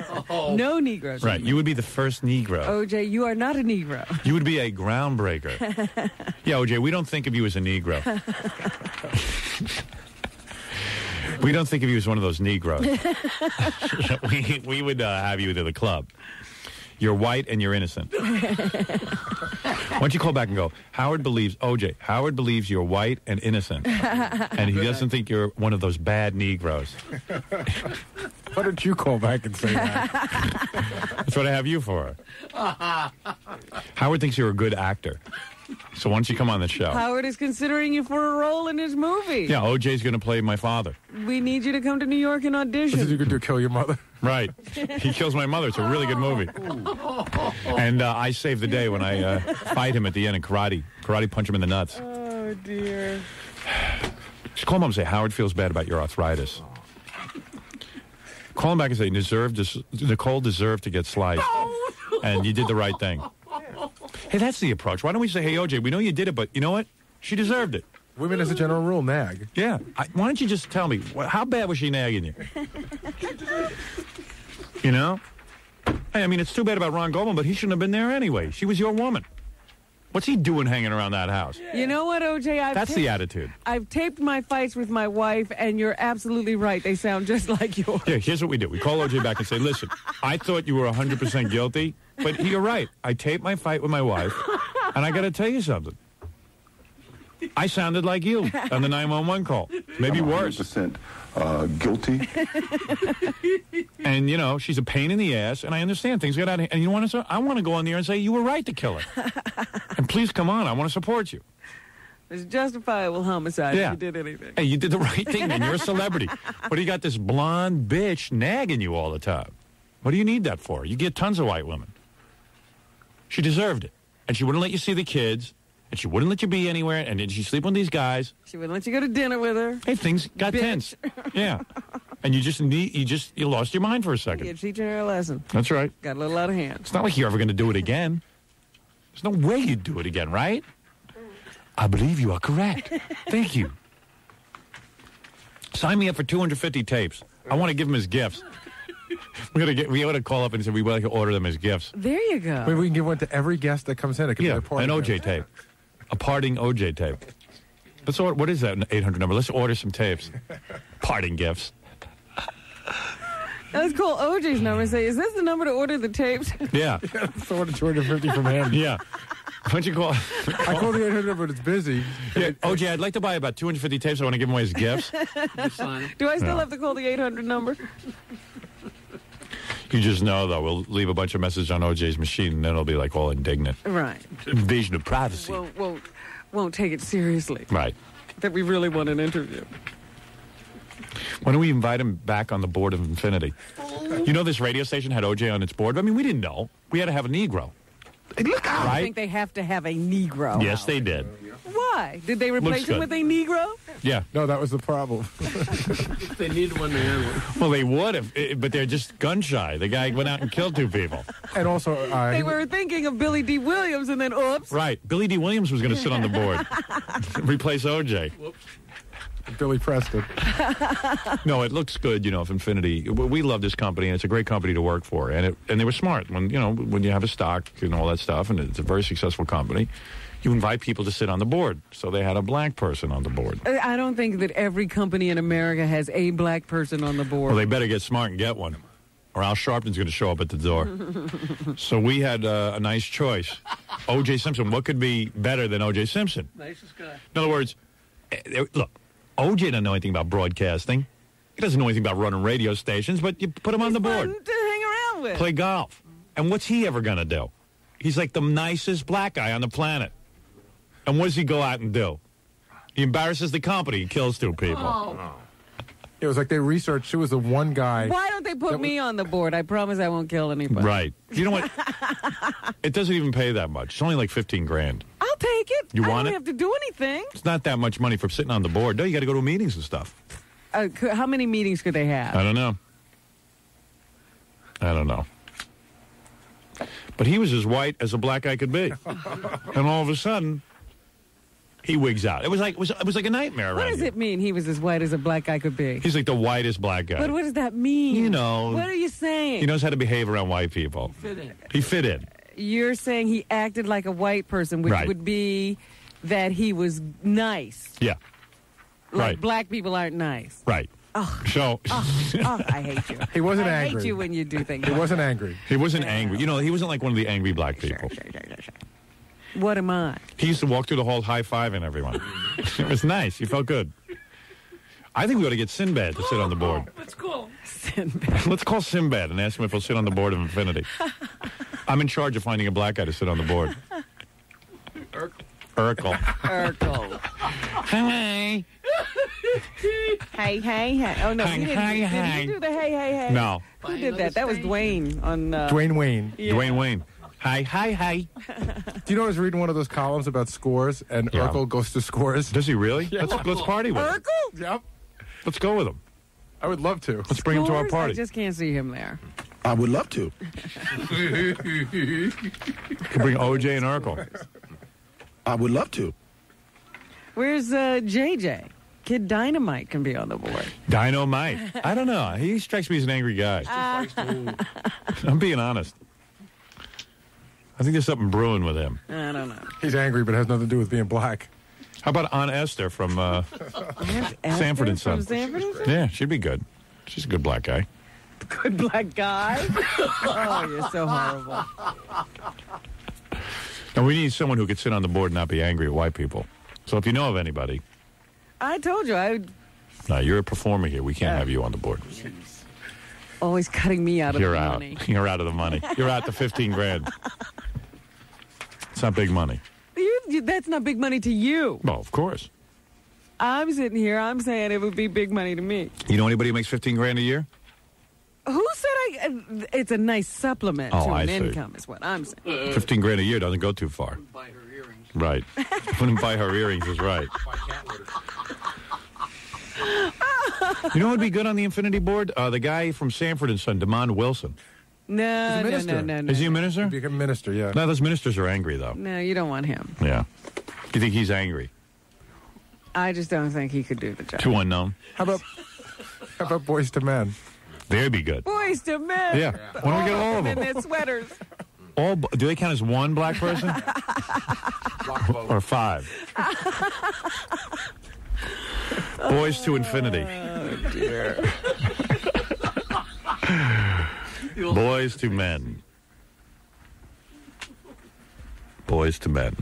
No Negroes. Right. You would be the first Negro. OJ, you are not a Negro. You would be a groundbreaker. Yeah, OJ, we don't think of you as a Negro. We don't think of you as one of those Negroes. we would have you to the club. You're white and you're innocent. Why don't you call back and go, Howard believes you're white and innocent. And he doesn't think you're one of those bad Negroes. Why don't you call back and say that? That's what I have you for. Howard thinks you're a good actor. So why don't you come on the show? Howard is considering you for a role in his movie. Yeah, OJ's going to play my father. We need you to come to New York and audition. What did you could do, kill your mother? Right. He kills my mother. It's a really good movie. And I save the day when I fight him at the end in karate punch him in the nuts. Oh, dear. Just call him up and say, Howard feels bad about your arthritis. Call him back and say, Nicole deserved to get sliced. And you did the right thing. Hey, that's the approach. Why don't we say, hey, OJ, we know you did it, but you know what? She deserved it. Women, as a general rule, nag. Yeah. Why don't you just tell me, how bad was she nagging you? You know? Hey, I mean, it's too bad about Ron Goldman, but he shouldn't have been there anyway. She was your woman. What's he doing hanging around that house? You know what, OJ? That's the attitude. I've taped my fights with my wife, and you're absolutely right. They sound just like yours. Yeah, here's what we do. We call OJ back and say, listen, I thought you were 100% guilty, but you're right. I taped my fight with my wife, and I got to tell you something. I sounded like you on the 911 call. Maybe worse. 100% guilty. And, she's a pain in the ass, and I understand things got out of hand. And you want to? I want to go on there and say, you were right to kill her. And please come on. I want to support you. It's justifiable homicide Yeah. if you did anything. Hey, you did the right thing, man. You're a celebrity. But you got this blonde bitch nagging you all the time. What do you need that for? You get tons of white women. She deserved it. And she wouldn't let you see the kids. And she wouldn't let you be anywhere. And then she'd sleep with these guys. She wouldn't let you go to dinner with her. Hey, things got tense. Yeah. And you lost your mind for a second. You're teaching her a lesson. That's right. Got a little out of hand. It's not like you're ever going to do it again. There's no way you'd do it again, right? I believe you are correct. Thank you. Sign me up for 250 tapes. I want to give them as gifts. We ought to call up and say we would like to order them as gifts. There you go. Maybe we can give one to every guest that comes in. It could be a party an OJ gift. tape. A parting OJ tape. Let's order, what is that, an 800 number? Let's order some tapes. Parting gifts. Let's call OJ's number and say, is this the number to order the tapes? Yeah. So order 250 from him. Yeah. Why don't you call? I called the 800 number, but it's busy. Yeah, OJ, I'd like to buy about 250 tapes. I want to give them away as gifts. Do I still No. have to call the 800 number? You just know, though, we'll leave a bunch of messages on OJ's machine, and then it'll be like all indignant. Right. Invasion of privacy. Won't take it seriously. Right. That we really want an interview. Why don't we invite him back on the board of Infinity? You know this radio station had OJ on its board? I mean, we didn't know. We had to have a Negro. I think they have to have a Negro. Yes, they did. Why? Why? Did they replace him good. with a Negro? Yeah. No, that was the problem. If they need one, they had one. Well, they would have, but they're just gun shy. The guy went out and killed 2 people. And also, They were thinking of Billy D. Williams, and then oops. Right. Billy D. Williams was going to sit on the board, replace O.J. Billy Preston. No, it looks good, if Infinity. We love this company, and it's a great company to work for. And they were smart. When you have a stock and all that stuff, and it's a very successful company, you invite people to sit on the board. So they had a black person on the board. I don't think that every company in America has a black person on the board. Well, they better get smart and get one, or Al Sharpton's going to show up at the door. So we had a nice choice. O.J. Simpson. What could be better than O.J. Simpson? Nicest guy. In other words, look, O.J. doesn't know anything about broadcasting. He doesn't know anything about running radio stations, but you put him on the board. Fun to hang around with. Play golf. And what's he ever going to do? He's like the nicest black guy on the planet. And what does he go out and do? He embarrasses the company. He kills 2 people. Oh. It was like they researched. She was the one guy. Why don't they put me on the board? I promise I won't kill anybody. Right. You know what? It doesn't even pay that much. It's only like $15,000. I'll take it. You I want don't it? have to do anything. It's not that much money for sitting on the board. No, you got to go to meetings and stuff. How many meetings could they have? I don't know. But he was as white as a black guy could be. And all of a sudden, he wigs out. It was like a nightmare What around does here. it mean he was as white as a black guy could be? He's like the whitest black guy. But what does that mean? What are you saying? He knows how to behave around white people. He fit in. You're saying he acted like a white person, which Right. would be that he was nice. Yeah. Like Right. black people aren't nice. Right. So I hate you. He wasn't I angry. hate you when you do things. He like wasn't that. angry. he wasn't angry. He wasn't like one of the angry black people. What am I? He used to walk through the hall high-fiving everyone. It was nice. He felt good. I think we ought to get Sinbad to sit on the board. Let's go. Let's call Sinbad and ask him if he'll sit on the board of Infinity. I'm in charge of finding a black guy to sit on the board. Urkel. Hi. Hey. Oh, no. Hi, He didn't, hi, did hi. he do the hey? No. Who did that? That was Dwayne on... Dwayne Wayne. Yeah. Dwayne Wayne. Hi. Do you know I was reading one of those columns about scores, and Yeah. Urkel goes to scores? Does he really? Yeah. Let's party with him. Urkel? Yep. Let's go with him. I would love to. Let's bring him to our Scores? party. I just can't see him there. I would love to. You can bring OJ and Urkel. I would love to. Where's JJ? Kid Dynamite can be on the board. Dynamite. I don't know. He strikes me as an angry guy. I'm being honest. I think there's something brewing with him. I don't know. He's angry, but it has nothing to do with being black. How about Aunt Esther from Sanford and Son? From Sanford and Son? Yeah, she'd be good. She's a good black guy. Good black guy? Oh, you're so horrible. Now, we need someone who could sit on the board and not be angry at white people. So if you know of anybody, I told you, I no, you're a performer here. We can't have you on the board. always cutting me out of You're the out. money. You're out of the money. You're out to $15,000. It's not big money. That's not big money to you. Well, of course. I'm sitting here, I'm saying it would be big money to me. You know anybody who makes $15,000 a year? Who said it's a nice supplement Oh, to I an see. income is what I'm saying. $15,000 a year doesn't go too far. Right. Wouldn't buy her earrings is right. You know what would be good on the Infinity board? The guy from Sanford and Son, DeMond Wilson. No. Is he a minister? He'd be a minister, yeah. No, those ministers are angry, though. No, you don't want him. Yeah. You think he's angry? I just don't think he could do the job. Too unknown. How about Boys to Men? They'd be good. Boys to men. Yeah. Why don't we get all of them? In their sweaters. Do they count as one black person? Or 5? Boys to infinity. Oh, dear. Boys to men. Boys to men.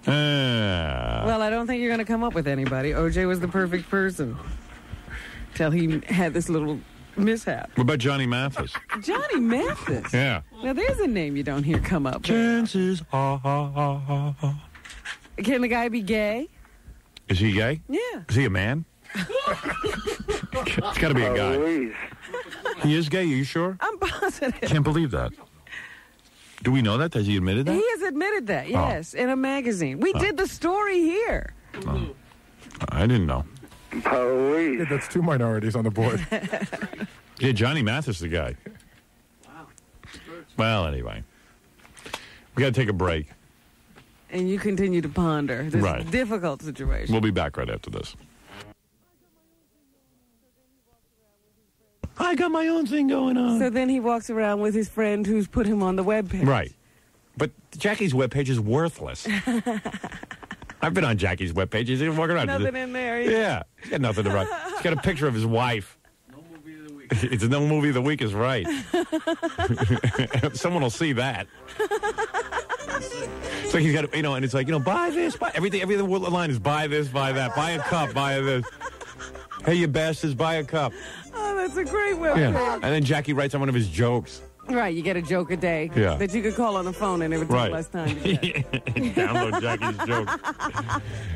Well, I don't think you're going to come up with anybody. OJ was the perfect person. Till he had this little mishap. What about Johnny Mathis? Johnny Mathis. Yeah. Now, there's a name you don't hear come up. Chances are. Can the guy be gay? Is he gay? Yeah. Is he a man? It's got to be a guy. He is gay, are you sure? I'm positive. Can't believe that. Do we know that? Has he admitted that? He has admitted that, yes, in a magazine. We did the story here. I didn't know. Yeah, that's 2 minorities on the board. Yeah, Johnny Mathis, the guy. Well, anyway. We got to take a break. And you continue to ponder this Right. difficult situation. We'll be back right after this. I got my own thing going on. So then he walks around with his friend who's put him on the webpage. Right. But Jackie's webpage is worthless. I've been on Jackie's webpage. He's walking around. Nothing in there. Yeah. He's got nothing to write. He's got a picture of his wife. It's no movie of the week is right. Someone will see that. It's like he's got, and it's like, buy this, buy everything. Every line is buy this, buy that, buy a cup, buy this. Hey, you bastards, buy a cup. Oh, that's a great webpage. Yeah. And then Jackie writes on one of his jokes. Right, you get a joke a day that you could call on the phone and it would take less time to get. Download Jackie's jokes.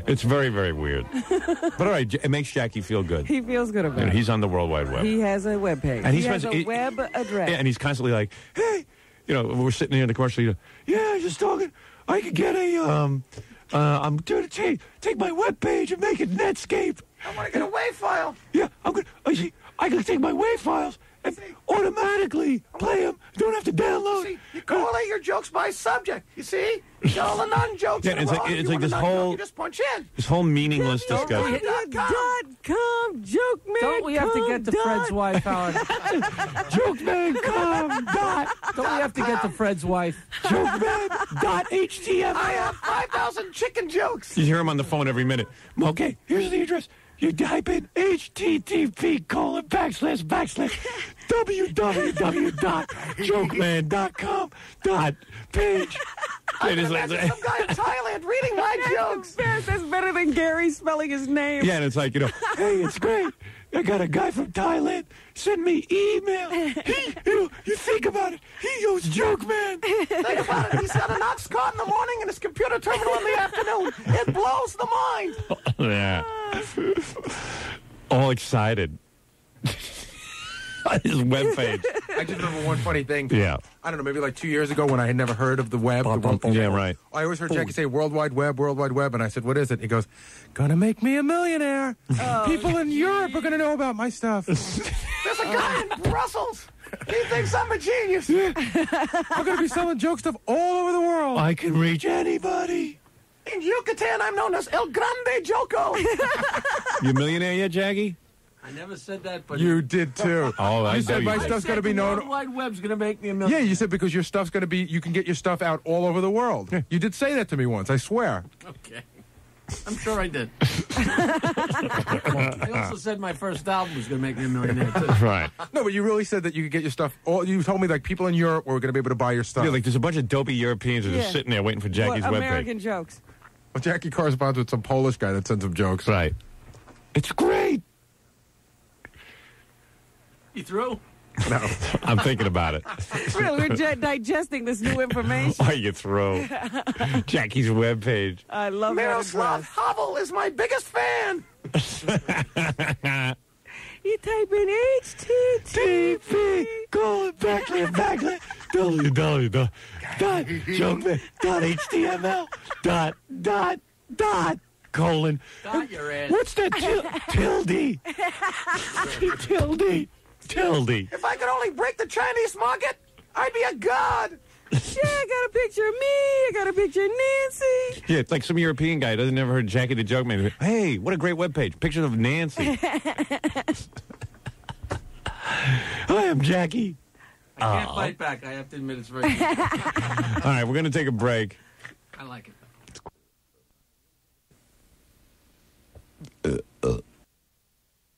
It's very, very weird. But all right, it makes Jackie feel good. He feels good about it. He's on the World Wide Web. He has a webpage. And he has a web address. Yeah, and he's constantly like, hey, we're sitting here in the commercial. Yeah, just talking. I could get a, I'm going to take my webpage and make it Netscape. I want to get a WAV file. Yeah, I can take my WAV files and automatically play them. Don't have to download. See, you correlate your jokes by subject. You see? You got all the non-jokes. Yeah, it's like this whole. You just punch in. This whole meaningless discussion. .com, joke man. Don't we have to get to Fred's wife, Howard? Jokeman.com. Don't we have to get to Fred's wife? Jokeman.html. I have 5,000 chicken jokes. You hear him on the phone every minute. Okay, here's the address. You type in http://www.jokeman.com.page. I can imagine some guy in Thailand reading my jokes. That's better than Gary spelling his name. Yeah, and it's like, hey, it's great. I got a guy from Thailand send me email. You think about it. He goes, Joke Man. Think about it. He's got an ox cart in the morning and his computer terminal in the afternoon. It blows the mind. Yeah. All excited. On his webpage. I just remember one funny thing. Yeah. I don't know, maybe like 2 years ago when I had never heard of the web. Yeah, right. I always heard Jackie say World Wide Web, and I said, what is it? He goes, gonna make me a millionaire. People in Europe are gonna know about my stuff. There's a guy in Brussels. He thinks I'm a genius. I'm gonna be selling joke stuff all over the world. I can reach anybody. In Yucatan, I'm known as El Grande Joko. You a millionaire yet, Jackie? I never said that, but You did too. Oh, I You know said you my did. stuff's gonna be the known. World Wide Web's going to make me a Yeah, million. you said because your stuff's gonna be, you can get your stuff out all over the world. You did say that to me once, I swear. Okay. I'm sure I did. I also said my first album was going to make me a millionaire, too. Right. No, but you really said that you could get your stuff. You told me like people in Europe were going to be able to buy your stuff. Yeah, like there's a bunch of dopey Europeans that are Yeah. just sitting there waiting for Jackie's webpage. American jokes. Well, Jackie corresponds with some Polish guy that sends him jokes. Right. It's great. You through? No. I'm thinking about it. Really, we're digesting this new information. Why you throw Jackie's webpage? I love that Miroslav address. Havel is my biggest fan. You type in HTTP. www.jokeman.html. Got your ass. What's that tilde? Tilde. If I could only break the Chinese market, I'd be a god. Yeah, I got a picture of me. I got a picture of Nancy. Yeah, it's like some European guy doesn't never heard Jackie the Joke Man. Hey, what a great webpage. Picture of Nancy. Hi, I'm Jackie. I can't fight back. I have to admit it's very good. All right, we're going to take a break. I like it.